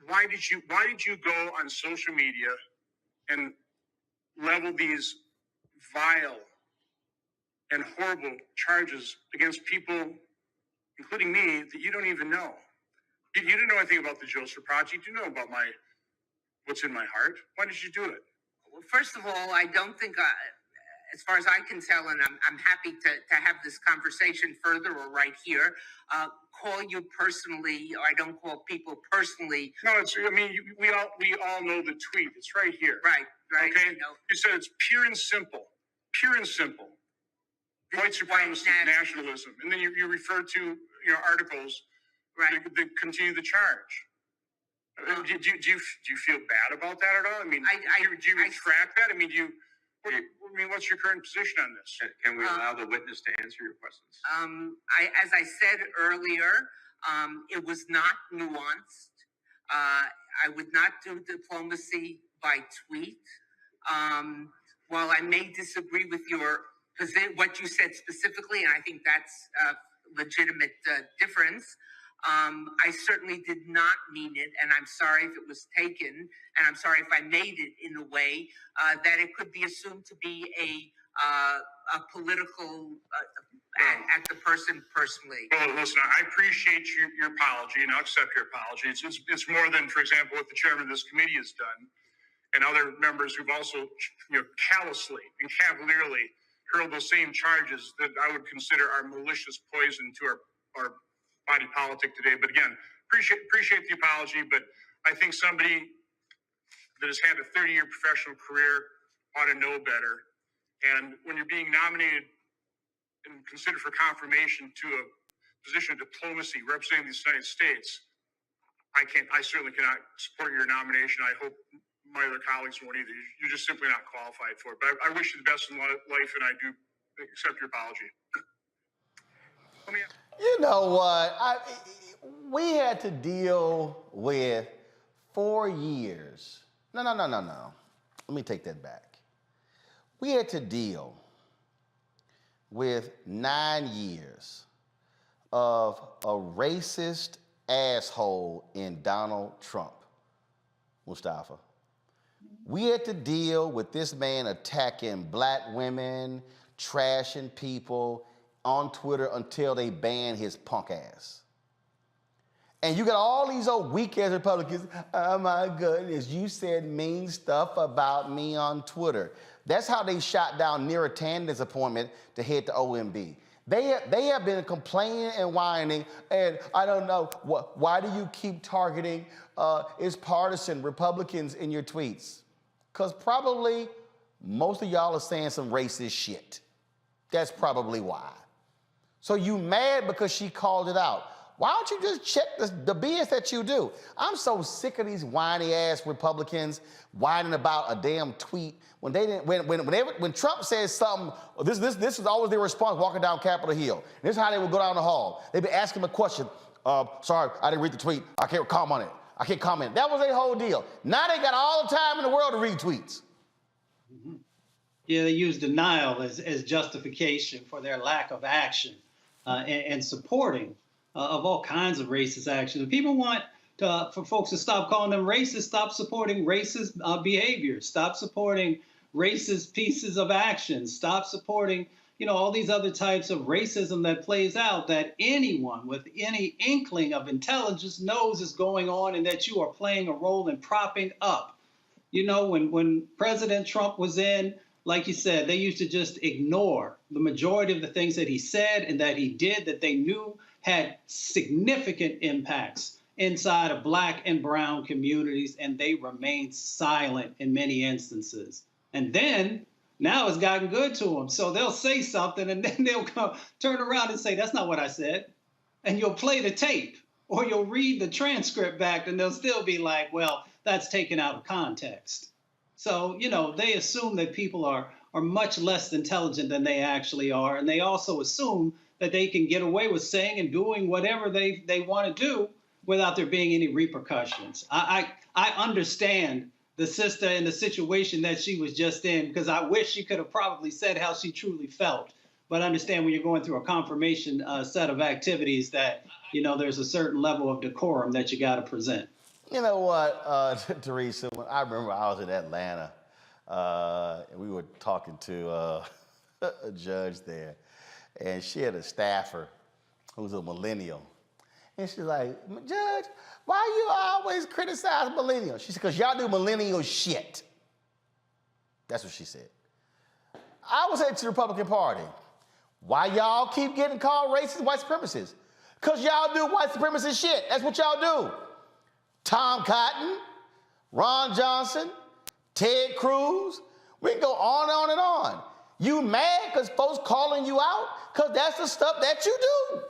why did you go on social media and level these vile and horrible charges against people, including me, that you don't even know? You didn't know anything about the Joseph Project. You didn't know about what's in my heart. Why did you do it? Well, first of all, I don't think, as far as I can tell, and I'm happy to have this conversation further or right here, call you personally, or I don't call people personally. No, we all know the tweet. It's right here. Right. Okay? You said it's pure and simple. White supremacist nationalism. And then you refer to articles that continue the charge. Do you feel bad about that at all? I mean, do you retract that? I mean, what's your current position on this? Can we allow the witness to answer your questions? As I said earlier, it was not nuanced. I would not do diplomacy by tweet. While I may disagree with what you said specifically, and I think that's a legitimate difference, I certainly did not mean it, and I'm sorry if it was taken, and I'm sorry if I made it in a way that it could be assumed to be a political at the person personally. Well, listen, I appreciate your apology, and I'll accept your apology. It's more than, for example, what the chairman of this committee has done, and other members who've also, callously and cavalierly hurled those same charges that I would consider our malicious poison to our body politic today. But again, appreciate the apology, but I think somebody that has had a 30-year professional career ought to know better. And when you're being nominated and considered for confirmation to position of diplomacy representing the United States, I certainly cannot support your nomination. I hope my other colleagues won't either. You're just simply not qualified for it. But I wish you the best in life, and I do accept your apology. You know what? We had to deal with 4 years. No. Let me take that back. We had to deal with 9 years of a racist asshole in Donald Trump, Mustafa. We had to deal with this man attacking black women, trashing people on Twitter until they ban his punk ass. And you got all these old weak-ass Republicans, oh my goodness, you said mean stuff about me on Twitter. That's how they shot down Neera Tanden's appointment to head to OMB. They have been complaining and whining, and I don't know, why do you keep targeting is partisan Republicans in your tweets? Because probably most of y'all are saying some racist shit. That's probably why. So you mad because she called it out. Why don't you just check the BS that you do? I'm so sick of these whiny ass Republicans whining about a damn tweet when they didn't. When Trump says something, this is always their response walking down Capitol Hill. And this is how they would go down the hall. They'd be asking him a question. Sorry, I didn't read the tweet. I can't comment on it. I can't comment. That was their whole deal. Now they got all the time in the world to read tweets. Mm-hmm. Yeah, they use denial as justification for their lack of action and supporting of all kinds of racist actions. If people want for folks to stop calling them racist, stop supporting racist behavior, stop supporting racist pieces of action, stop supporting, all these other types of racism that plays out that anyone with any inkling of intelligence knows is going on and that you are playing a role in propping up. When President Trump was in, like you said, they used to just ignore the majority of the things that he said and that he did that they knew had significant impacts inside of black and brown communities, and they remained silent in many instances. And then now it's gotten good to them. So they'll say something and then they'll turn around and say, that's not what I said. And you'll play the tape or you'll read the transcript back and they'll still be like, well, that's taken out of context. So, they assume that people are much less intelligent than they actually are. And they also assume that they can get away with saying and doing whatever they want to do without there being any repercussions. I understand the sister in the situation that she was just in, because I wish she could have probably said how she truly felt. But I understand when you're going through a confirmation set of activities that, there's a certain level of decorum that you got to present. You know what, Teresa, when I remember I was in Atlanta, and we were talking to a judge there, and she had a staffer who was a millennial. And she's like, Judge, why you always criticize millennials? She said, because y'all do millennial shit. That's what she said. I was at the Republican Party. Why y'all keep getting called racist white supremacists? Because y'all do white supremacist shit. That's what y'all do. Tom Cotton, Ron Johnson, Ted Cruz. We can go on and on and on. You mad because folks calling you out? Because that's the stuff that you do.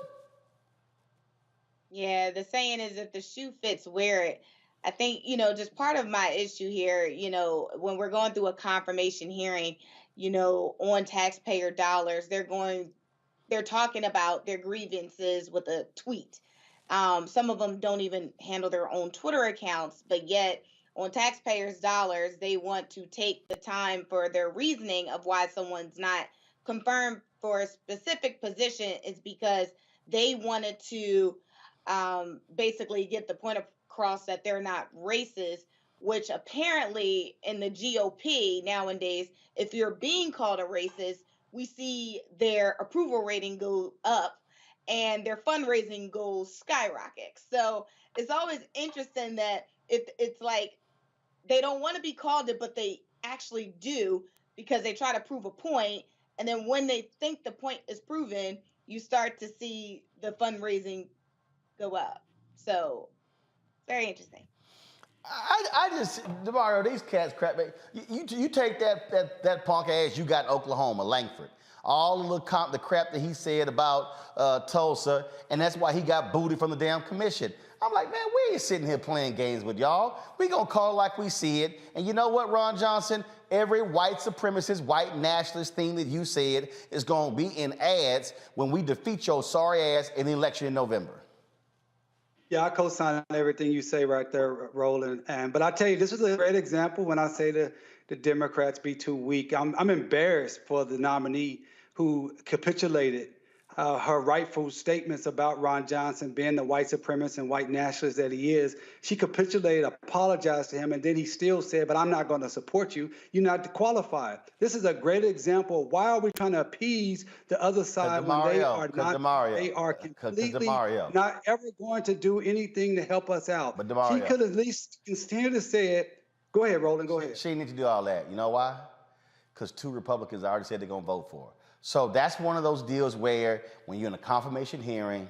Yeah, the saying is if the shoe fits, wear it. I think, just part of my issue here, when we're going through a confirmation hearing, on taxpayer dollars, they're talking about their grievances with a tweet. Some of them don't even handle their own Twitter accounts, but yet on taxpayers' dollars, they want to take the time for their reasoning of why someone's not confirmed for a specific position is because they wanted to basically get the point across that they're not racist, which apparently in the GOP nowadays, if you're being called a racist, we see their approval rating go up and their fundraising goals skyrocket. So it's always interesting that it's like they don't want to be called it, but they actually do because they try to prove a point. And then when they think the point is proven, you start to see the fundraising go up. So very interesting. I just, DeMario, these cats crap. You take that punk ass you got in Oklahoma, Langford. all the crap that he said about Tulsa, and that's why he got booted from the damn commission. I'm like, man, we ain't sitting here playing games with y'all. We gonna call it like we see it. And you know what, Ron Johnson? Every white supremacist, white nationalist thing that you said is gonna be in ads when we defeat your sorry ass in the election in November. Yeah, I co-sign everything you say right there, Roland. But I tell you, this is a great example when I say the Democrats be too weak. I'm embarrassed for the nominee who capitulated her rightful statements about Ron Johnson being the white supremacist and white nationalist that he is. She capitulated, apologized to him, and then he still said, but I'm not going to support you. You're not qualified. This is a great example of why are we trying to appease the other side when they are not, they are completely not ever going to do anything to help us out. But DeMario, she could at least continue to say it. Go ahead, Roland, go ahead. She didn't need to do all that. You know why? Because 2 Republicans already said they're going to vote for her. So that's one of those deals where when you're in a confirmation hearing,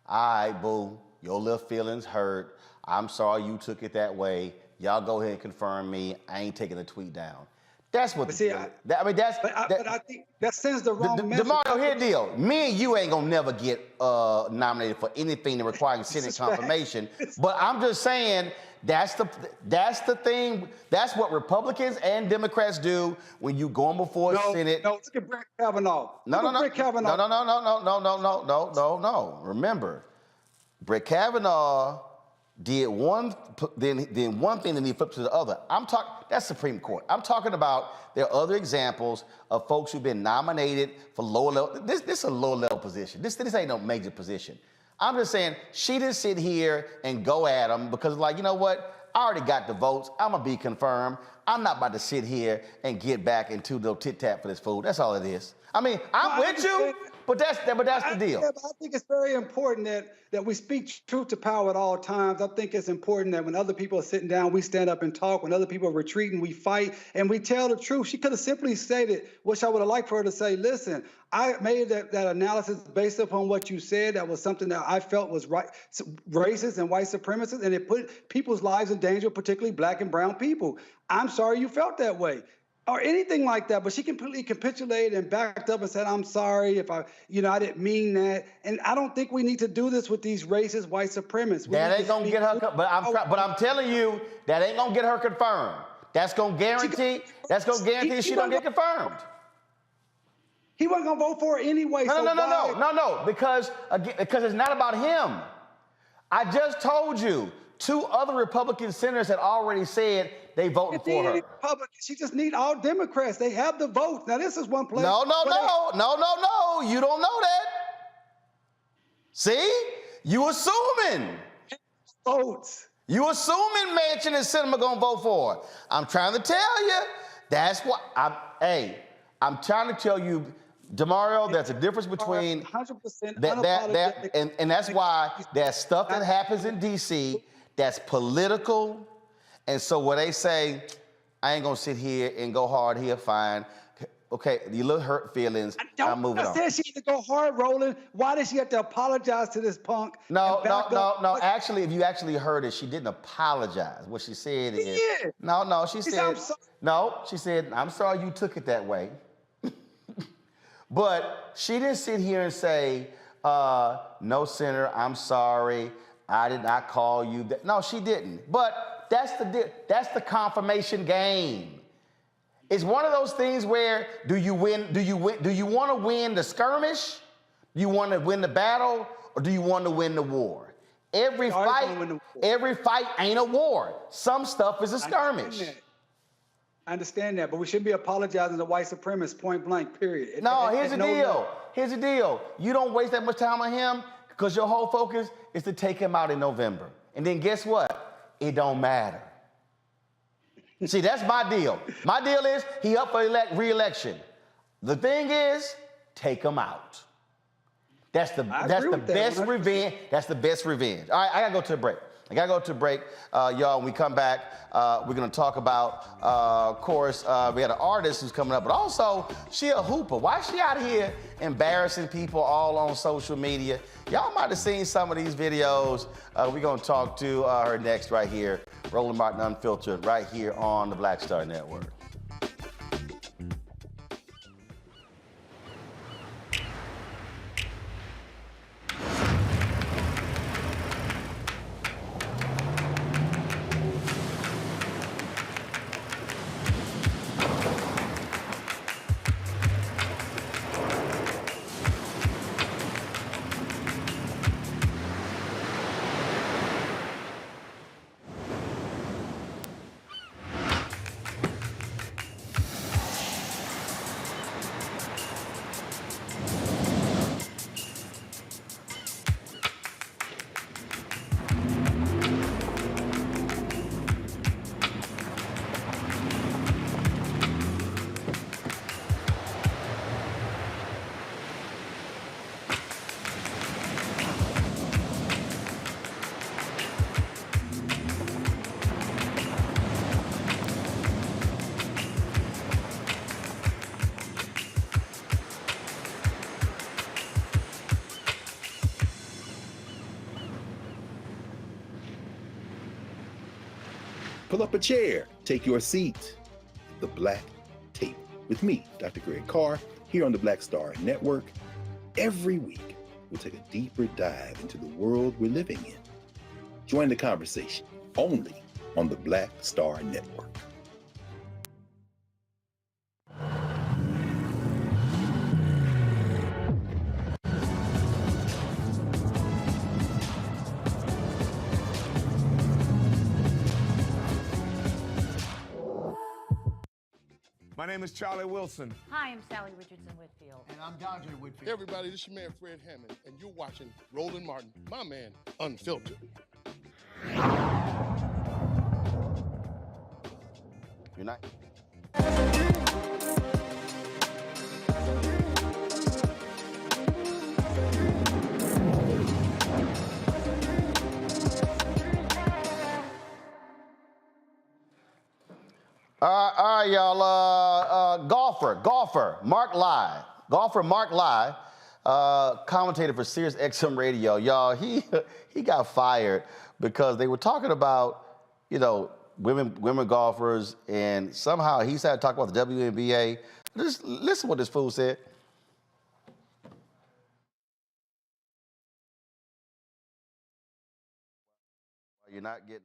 all right, boo, your little feelings hurt. I'm sorry you took it that way. Y'all go ahead and confirm me. I ain't taking the tweet down. That's what But I think that sends the wrong message. DeMario, here the deal. Me and you ain't gonna never get nominated for anything that requires Senate confirmation. But I'm just saying that's the thing. That's what Republicans and Democrats do when you going before Senate. No, look at Brett Kavanaugh. No. Remember, Brett Kavanaugh did one, then one thing, then he flipped to the other. That's Supreme Court. I'm talking about there are other examples of folks who've been nominated for lower level. This is a lower level position. This ain't no major position. I'm just saying she didn't sit here and go at them because like, you know what? I already got the votes. I'm gonna be confirmed. I'm not about to sit here and get back into the tit-tat for this food. That's all it is. I mean, I'm with you, but that's the deal. Yeah, but I think it's very important that we speak truth to power at all times. I think it's important that when other people are sitting down, we stand up and talk. When other people are retreating, we fight and we tell the truth. She could have simply stated, which I would have liked for her to say, listen, I made that analysis based upon what you said. That was something that I felt was right, racist and white supremacist, and it put people's lives in danger, particularly black and brown people. I'm sorry you felt that way. Or anything like that, but she completely capitulated and backed up and said, I'm sorry if I didn't mean that. And I don't think we need to do this with these racist white supremacists. That ain't gonna get her, but I'm telling you, that ain't gonna get her confirmed. That's gonna guarantee she don't get confirmed. He wasn't gonna vote for her anyway. No, because it's not about him. I just told you, 2 other Republican senators had already said they voted for her. She just need all Democrats. They have the votes. Now this is one place. No. You don't know that. See? You assuming. Votes. You assuming Manchin and Sinema gonna vote for her. I'm trying to tell you. That's what I'm trying to tell you, DeMario, there's a difference between 100% and that's why there's stuff that happens in DC that's political. And so when they say, I ain't gonna sit here and go hard here, fine. Okay, you little hurt feelings. I'm moving on. I said she had to go hard, Roland. Why did she have to apologize to this punk? No. Actually, if you actually heard it, she didn't apologize. What she said is, she said, I'm sorry you took it that way. But she didn't sit here and say, no, Senator, I'm sorry. I did not call you that. No, she didn't. But that's the confirmation game. It's one of those things where do you want to win the skirmish? Do you want to win the battle, or do you want to win the war? Every fight ain't a war. Some stuff is a skirmish. I understand that, but we shouldn't be apologizing to white supremacists point blank, period. Here's the deal. You don't waste that much time on him because your whole focus is to take him out in November. And then guess what? It don't matter. See, that's my deal. My deal is he up for re-election. The thing is, take him out. That's the best revenge. That's the best revenge. All right, I gotta go to a break. Y'all, when we come back, we're gonna talk about, of course, we had an artist who's coming up, but also she a hooper. Why is she out here embarrassing people all on social media? Y'all might have seen some of these videos. We're gonna talk to her next right here. Roland Martin Unfiltered right here on the Black Star Network. Pull up a chair, take your seat. The Black Tape with me, Dr. Greg Carr, here on the Black Star Network. Every week, we'll take a deeper dive into the world we're living in. Join the conversation only on the Black Star Network. My name is Charlie Wilson. Hi, I'm Sally Richardson Whitfield. And I'm DeAndre Whitfield. Hey everybody, this is your man Fred Hammond, and you're watching Roland Martin, my man, Unfiltered. You're not. All right, y'all. Golfer Mark Lai, commentator for Sirius XM Radio. Y'all, he got fired because they were talking about, women golfers, and somehow he started talking about the WNBA. Just listen what this fool said. You're not getting.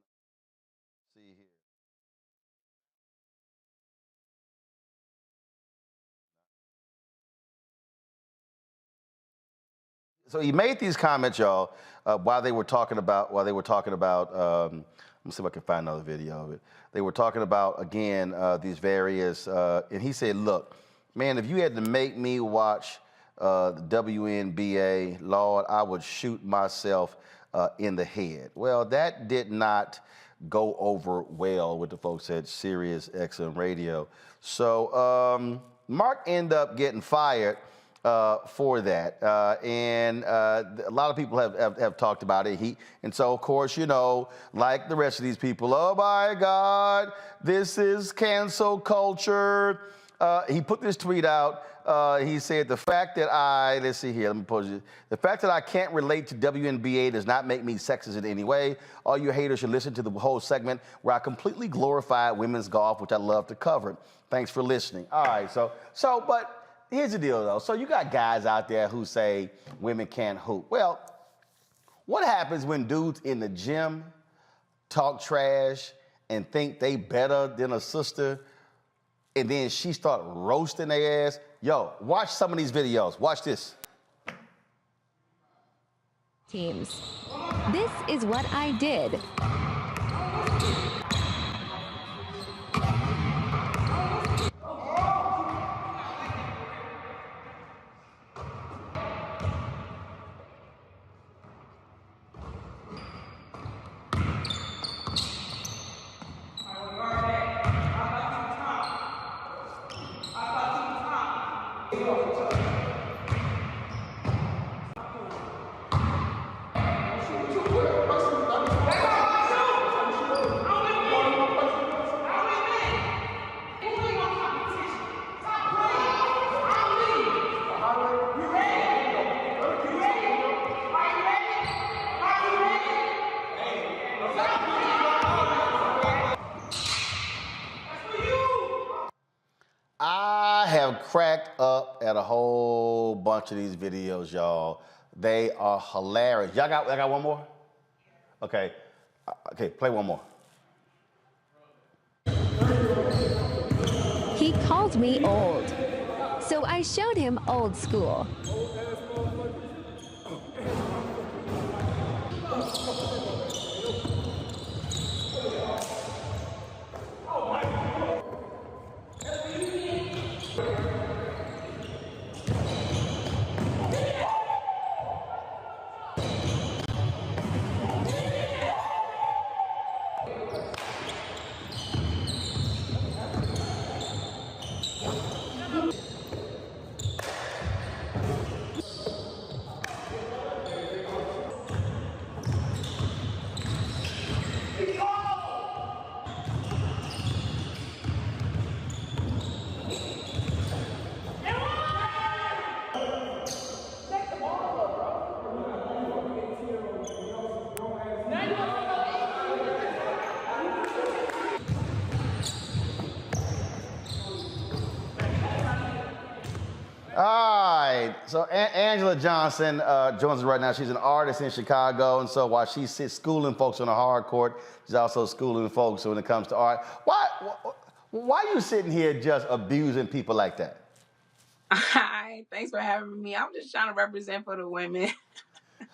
See here. So he made these comments, y'all, while they were talking about. Let me see if I can find another video of it. They were talking about, again, these various, and he said, look, man, if you had to make me watch the WNBA, Lord, I would shoot myself in the head. Well, that did not go over well with the folks at Sirius XM Radio. So Mark ended up getting fired for that, and a lot of people have talked about it. And so, of course, like the rest of these people, oh my God, this is cancel culture. He put this tweet out. He said, the fact that the fact that I can't relate to WNBA does not make me sexist in any way. All you haters should listen to the whole segment where I completely glorify women's golf, which I love to cover. Thanks for listening. All right, but here's the deal, though. So you got guys out there who say women can't hoop. Well, what happens when dudes in the gym talk trash and think they better than a sister, and then she start roasting their ass? Yo, watch some of these videos. Watch this. Teams. This is what I did. I have cracked up at a whole bunch of these videos, y'all. They are hilarious. Y'all got one more? Okay. Okay, play one more. He called me old, so I showed him old school. All right. So Angela Johnson joins us right now. She's an artist in Chicago, and so while she's schooling folks on the hard court, she's also schooling folks when it comes to art. Why are you sitting here just abusing people like that? Hi, thanks for having me. I'm just trying to represent for the women.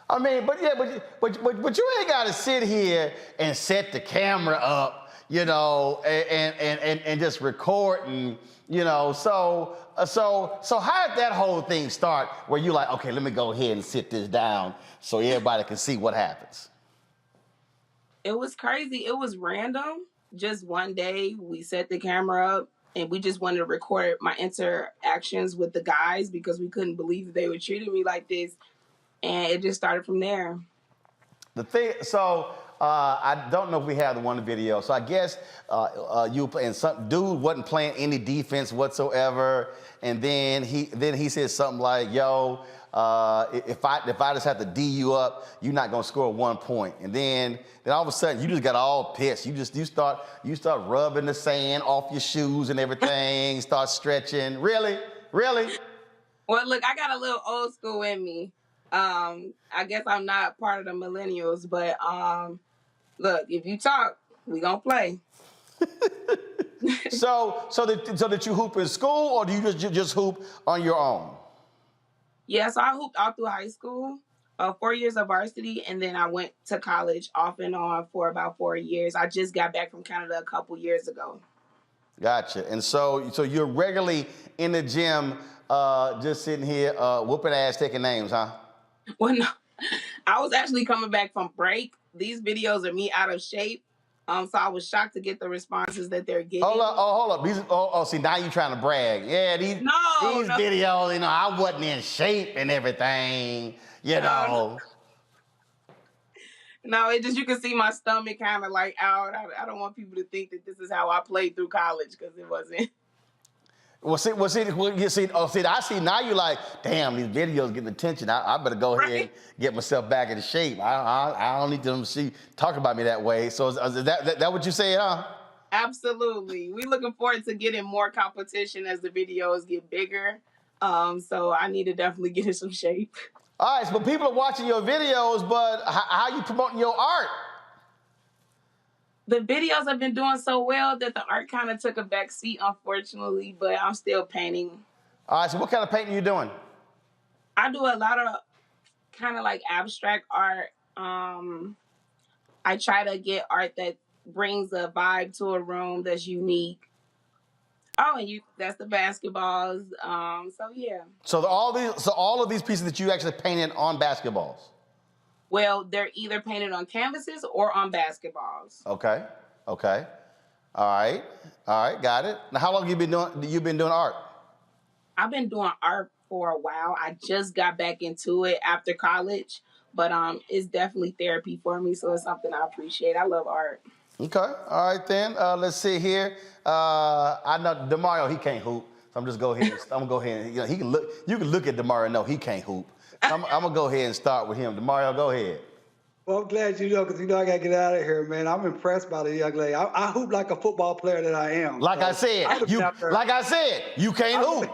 I mean, but you ain't got to sit here and set the camera up, you know, and just recording, you know. So how did that whole thing start? Where you like, okay, let me go ahead and sit this down so everybody can see what happens. It was crazy. It was random. Just one day we set the camera up and we just wanted to record my interactions with the guys because we couldn't believe that they were treating me like this. And it just started from there. I don't know if we have the one video. So I guess you and some dude wasn't playing any defense whatsoever, and then he said something like, "Yo, if I just have to D you up, you're not gonna score 1 point." And then all of a sudden you just got all pissed. You start rubbing the sand off your shoes and everything. Start stretching. Really? Well, look, I got a little old school in me. I guess I'm not part of the millennials, but look, if you talk, we gonna play. So did you hoop in school, or do you just hoop on your own? Yeah, so I hooped all through high school, 4 years of varsity, and then I went to college off and on for about 4 years. I just got back from Canada a couple years ago. Gotcha. And so you're regularly in the gym, just sitting here whooping ass, taking names, huh? Well, no, I was actually coming back from break. These videos are me out of shape. So I was shocked to get the responses that they're getting. Hold up. See, now you're trying to brag. Yeah, these videos, you know, I wasn't in shape and everything, you know. No, it just, you can see my stomach kind of like out. I don't want people to think that this is how I played through college, because it wasn't. I see now you're like, damn, these videos getting attention. I better go ahead and get myself back into shape. I don't need them to talk about me that way. So is that what you say, huh? Absolutely. We're looking forward to getting more competition as the videos get bigger. So I need to definitely get in some shape. All right, so people are watching your videos, but how are you promoting your art? The videos have been doing so well that the art kind of took a back seat, unfortunately, but I'm still painting. All right, so what kind of painting are you doing? I do a lot of kind of like abstract art. I try to get art that brings a vibe to a room that's unique. Oh, and that's the basketballs. Yeah. So all of these pieces that you actually painted on basketballs? Well, they're either painted on canvases or on basketballs. Okay. All right, got it. Now, how long have you been doing art? I've been doing art for a while. I just got back into it after college, but it's definitely therapy for me, so it's something I appreciate. I love art. Okay, all right then. Let's see here. I know DeMario, he can't hoop. So I'm gonna go ahead and he can look. You can look at DeMario and know he can't hoop. I'm gonna go ahead and start with him. DeMario, go ahead. Well, I'm glad you know, because I gotta get out of here, man. I'm impressed by the young lady. I hoop like a football player that I am. Like I said, you can't hoop.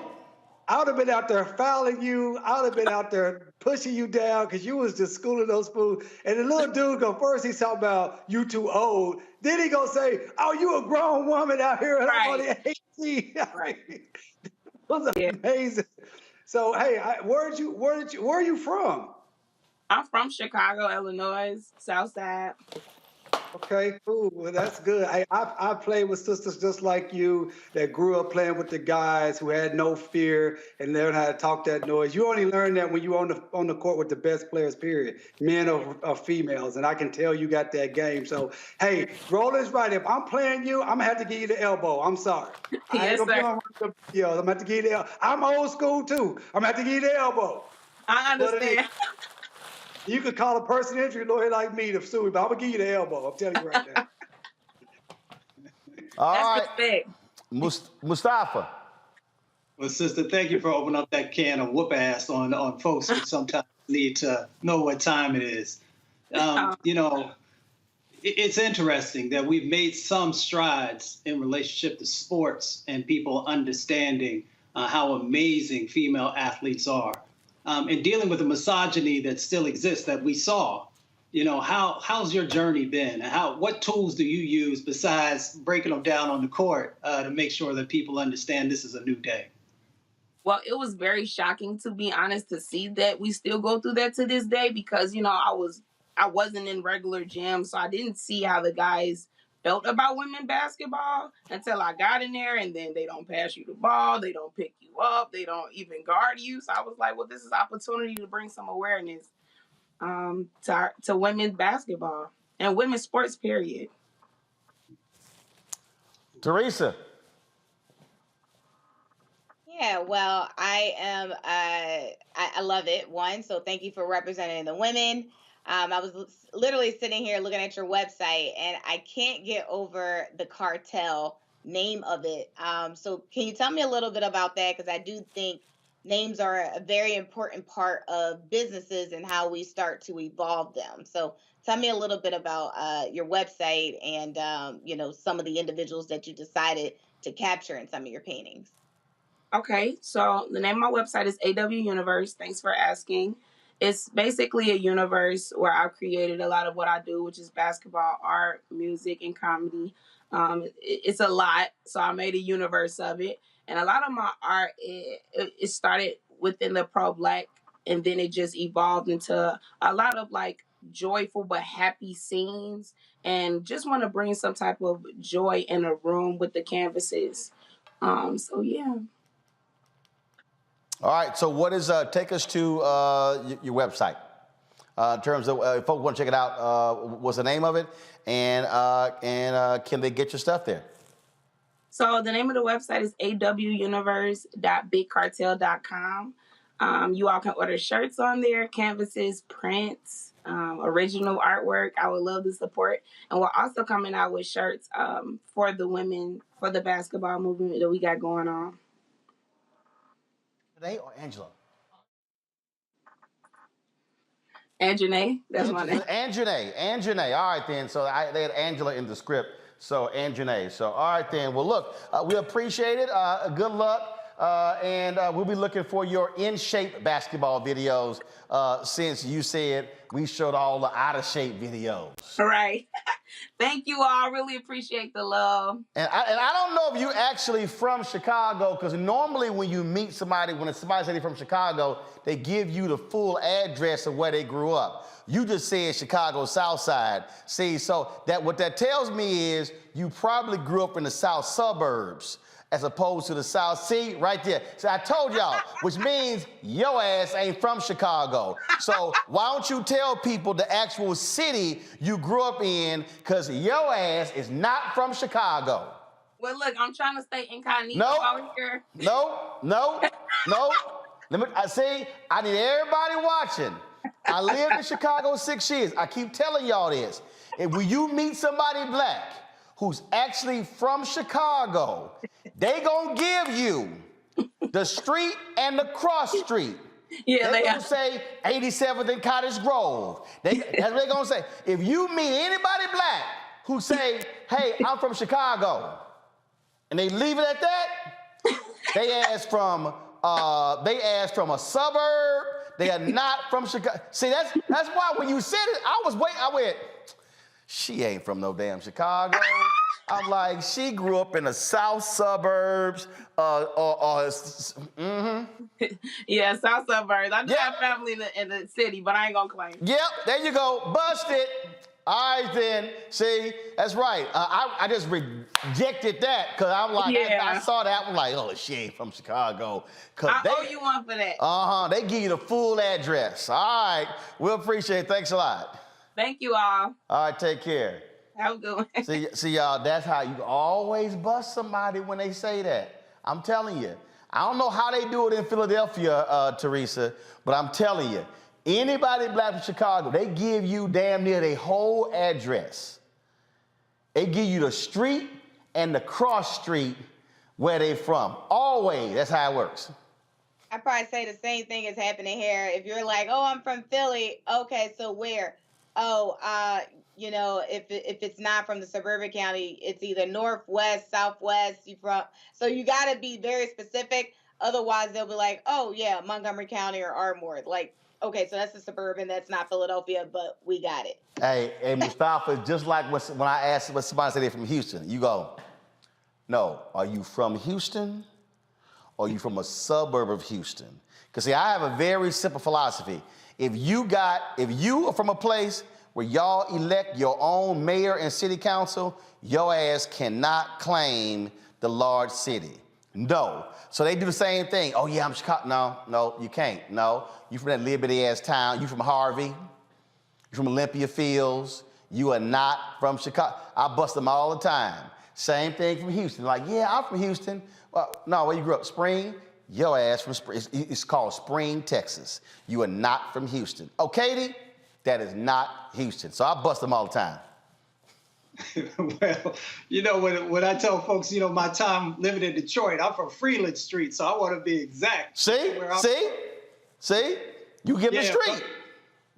I would have been out there fouling you. I would have been out there pushing you down because you was just schooling those fools. And the little dude first he's talking about you too old. Then he gonna say, "Oh, you a grown woman out here and I'm on the AC." Right. It was amazing. So hey, where are you from? I'm from Chicago, Illinois, South Side. Okay, cool. Well, that's good. I played with sisters just like you that grew up playing with the guys who had no fear and learned how to talk that noise. You only learn that when you're on the court with the best players, period, men or females. And I can tell you got that game. So, hey, Roland's right. If I'm playing you, I'm going to have to give you the elbow. I'm sorry. Yes, sir. I'm going to have to give you the elbow. I'm old school, too. I'm going to have to give you the elbow. I understand. You could call a person injury lawyer like me to sue me, but I'm going to give you the elbow. I'm telling you right now. All right. Mustafa. Well, sister, thank you for opening up that can of whoop ass on folks who sometimes need to know what time it is. You know, it's interesting that we've made some strides in relationship to sports and people understanding how amazing female athletes are, and dealing with the misogyny that still exists that we saw. How's your journey been? And what tools do you use besides breaking them down on the court to make sure that people understand this is a new day? Well, it was very shocking, to be honest, to see that we still go through that to this day because, I wasn't in regular gym, so I didn't see how the guys felt about women basketball until I got in there, and then they don't pass you the ball, they don't pick you up, they don't even guard you. So I was like, well, this is an opportunity to bring some awareness to women's basketball and women's sports, period. Teresa. Yeah, well, I love it. One, so thank you for representing the women. I was literally sitting here looking at your website, and I can't get over the cartel name of it. So can you tell me a little bit about that? Because I do think names are a very important part of businesses and how we start to evolve them. So tell me a little bit about your website and some of the individuals that you decided to capture in some of your paintings. Okay, so the name of my website is AW Universe. Thanks for asking. It's basically a universe where I've created a lot of what I do, which is basketball, art, music, and comedy. It's a lot, so I made a universe of it. And a lot of my art, it started within the pro-Black, and then it just evolved into a lot of like joyful but happy scenes, and just want to bring some type of joy in a room with the canvases. So yeah. All right, so what is, take us to your website. In terms of, if folks want to check it out, what's the name of it? And can they get your stuff there? So the name of the website is awuniverse.bigcartel.com. You all can order shirts on there, canvases, prints, original artwork. I would love the support. And we're also coming out with shirts for the women, for the basketball movement that we got going on. Janae or Angela? And Janae, that's my name. And Janae. All right, then. So they had Angela in the script. So, and Janae. So, all right, then. Well, look, we appreciate it. Good luck. And we'll be looking for your in-shape basketball videos since you said we showed all the out-of-shape videos. All right. Thank you all. Really appreciate the love. And I don't know if you actually from Chicago, because normally when you meet somebody, when somebody says they're from Chicago, they give you the full address of where they grew up. You just said Chicago South Side. See, so what that tells me is you probably grew up in the South suburbs as opposed to the South. See, right there. So I told y'all, which means your ass ain't from Chicago. So why don't you tell people the actual city you grew up in, because your ass is not from Chicago. Well, look, I'm trying to stay incognito out here. No. I need everybody watching. I lived in Chicago 6 years. I keep telling y'all this. And when you meet somebody Black who's actually from Chicago, they gonna give you the street and the cross street. Yeah, they gonna say 87th and Cottage Grove. That's what they gonna say. If you meet anybody Black who say, hey, I'm from Chicago, and they leave it at that, they ask from a suburb. They are not from Chicago. See, that's why when you said it, I went, she ain't from no damn Chicago. I'm like, she grew up in the south suburbs. Yeah, south suburbs. I do have family in the city, but I ain't gonna claim. Yep, there you go. Busted. All right, then. See, that's right. I just rejected that because I'm like, I saw that. I'm like, oh, she ain't from Chicago. I owe you one for that. They give you the full address. All right. We'll appreciate it. Thanks a lot. Thank you all. All right, take care. Have a good one. See, y'all, that's how you always bust somebody when they say that. I'm telling you. I don't know how they do it in Philadelphia, Teresa, but I'm telling you, anybody Black from Chicago, they give you damn near their whole address. They give you the street and the cross street where they from. Always. That's how it works. I probably say the same thing is happening here. If you're like, oh, I'm from Philly. Okay, so where? Oh, if it's not from the suburban county, it's either northwest, southwest. So you got to be very specific. Otherwise, they'll be like, oh, yeah, Montgomery County or Ardmore. Like, okay, so that's a suburban, that's not Philadelphia, but we got it. Hey, Mustafa, just like when I asked what somebody said they're from Houston, you go, no, are you from Houston or are you from a suburb of Houston? Because see, I have a very simple philosophy. If you are from a place where y'all elect your own mayor and city council, your ass cannot claim the large city. No. So they do the same thing. Oh yeah, I'm Chicago. No, you can't. No, you from that little bitty ass town. You from Harvey. You from Olympia Fields. You are not from Chicago. I bust them all the time. Same thing from Houston. Like, yeah, I'm from Houston. No, where you grew up? Spring? Your ass from Spring. It's called Spring, Texas. You are not from Houston. Oh, Katie? That is not Houston. So I bust them all the time. Well, you know, when I tell folks, you know, my time living in Detroit, I'm from Freeland Street, so I want to be exact. See? You give me the street.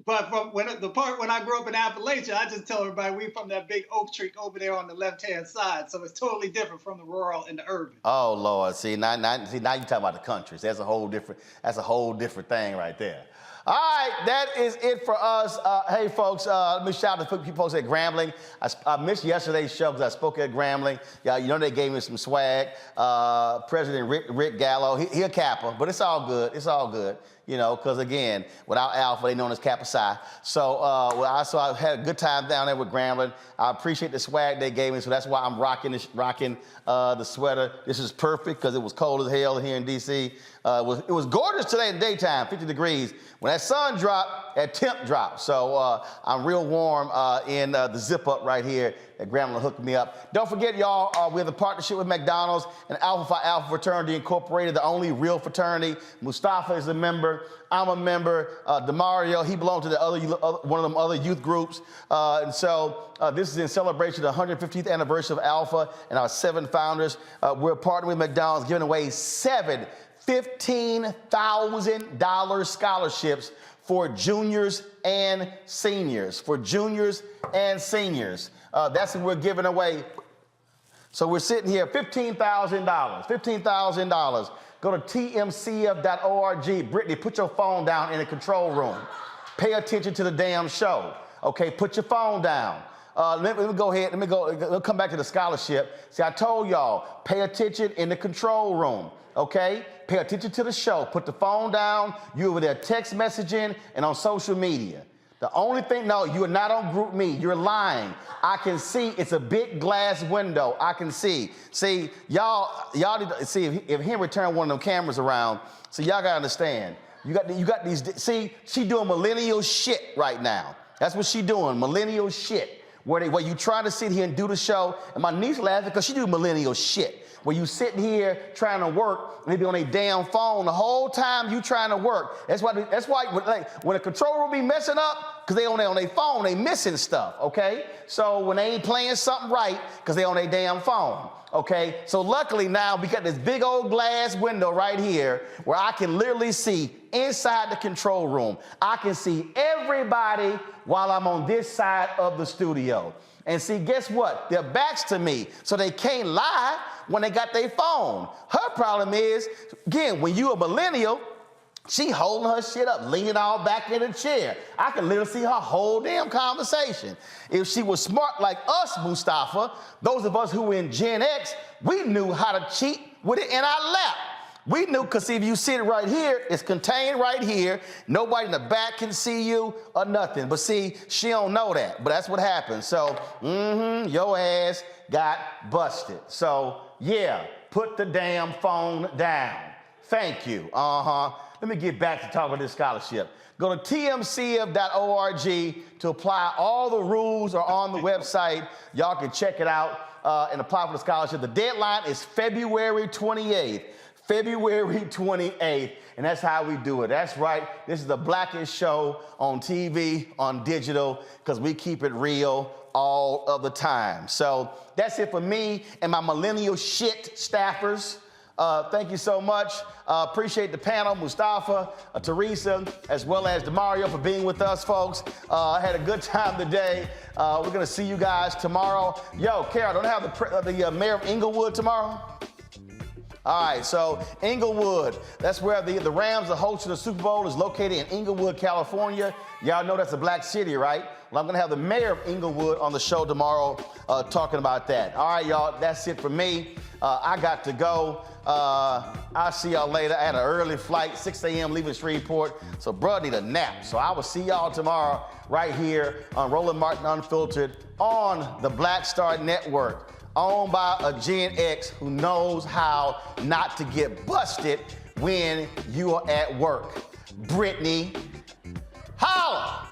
But from the part when I grew up in Appalachia, I just tell everybody we from that big oak tree over there on the left-hand side. So it's totally different from the rural and the urban. Oh Lord, see now you talking about the countries. That's a whole different thing right there. All right, that is it for us. Hey, folks, let me shout out to the folks at Grambling. I missed yesterday's show because I spoke at Grambling. Yeah, you know they gave me some swag. President Rick Gallo, he a Kappa, but it's all good. It's all good. You know, because again, without Alpha, they known as Kappa Psi. So, I had a good time down there with Grambling. I appreciate the swag they gave me, so that's why I'm rocking the sweater. This is perfect because it was cold as hell here in D.C. It was gorgeous today in the daytime, 50 degrees. When that sun dropped, that temp dropped. So I'm real warm in the zip up right here that Grambling hooked me up. Don't forget, y'all, we have a partnership with McDonald's and Alpha Phi Alpha Fraternity Incorporated, the only real fraternity. Mustafa is a member. I'm a member. DeMario, he belonged to the one of them other youth groups. And so this is in celebration of the 115th anniversary of Alpha and our 7 founders. We're partnering with McDonald's, giving away 7 $15,000 scholarships for juniors and seniors. That's what we're giving away. So we're sitting here, $15,000. Go to tmcf.org. Brittany, put your phone down in the control room. Pay attention to the damn show. Okay, put your phone down. Let me go ahead. We'll come back to the scholarship. See, I told y'all, pay attention in the control room. Okay? Pay attention to the show. Put the phone down. You over there text messaging and on social media. The only thing, no, you are not on GroupMe. You're lying. I can see. It's a big glass window. I can see. See, y'all need to see if Henry turned one of them cameras around. So y'all gotta understand. You got these. See, she doing millennial shit right now. That's what she doing. Millennial shit. Where you trying to sit here and do the show, and my niece laughing because she do millennial shit. Where you sitting here trying to work and they be on a damn phone the whole time you trying to work. That's why like, when the control room be messing up, because they on their phone, they missing stuff, okay? So when they ain't playing something right, because they on their damn phone, okay? So luckily now we got this big old glass window right here where I can literally see inside the control room. I can see everybody while I'm on this side of the studio. And see, guess what? Their backs to me, so they can't lie when they got their phone. Her problem is, again, when you a millennial, she holding her shit up, leaning all back in the chair. I can literally see her whole damn conversation. If she was smart like us, Mustafa, those of us who were in Gen X, we knew how to cheat with it in our lap. We knew, because if you sit right here, it's contained right here. Nobody in the back can see you or nothing. But see, she don't know that. But that's what happened. So, your ass got busted. So, yeah, put the damn phone down. Thank you. Let me get back to talking about this scholarship. Go to tmcf.org to apply. All the rules are on the website. Y'all can check it out and apply for the scholarship. The deadline is February 28th. February 28th, and that's how we do it. That's right. This is the blackest show on TV, on digital, because we keep it real all of the time. So that's it for me and my millennial shit staffers. Thank you so much. Appreciate the panel, Mustafa, Teresa, as well as DeMario for being with us, folks. I had a good time today. We're going to see you guys tomorrow. Yo, Carol, don't have the mayor of Inglewood tomorrow? All right, so Inglewood, that's where the Rams are hosting the Super Bowl, is located in Inglewood, California. Y'all know that's a black city, right? Well, I'm gonna have the mayor of Inglewood on the show tomorrow talking about that. All right, y'all, that's it for me. I got to go. I'll see y'all later. I had an early flight, 6 a.m. leaving Shreveport, so bruh need a nap. So I will see y'all tomorrow right here on Roland Martin Unfiltered on the Black Star Network, owned by a Gen X who knows how not to get busted when you are at work. Brittany, holla!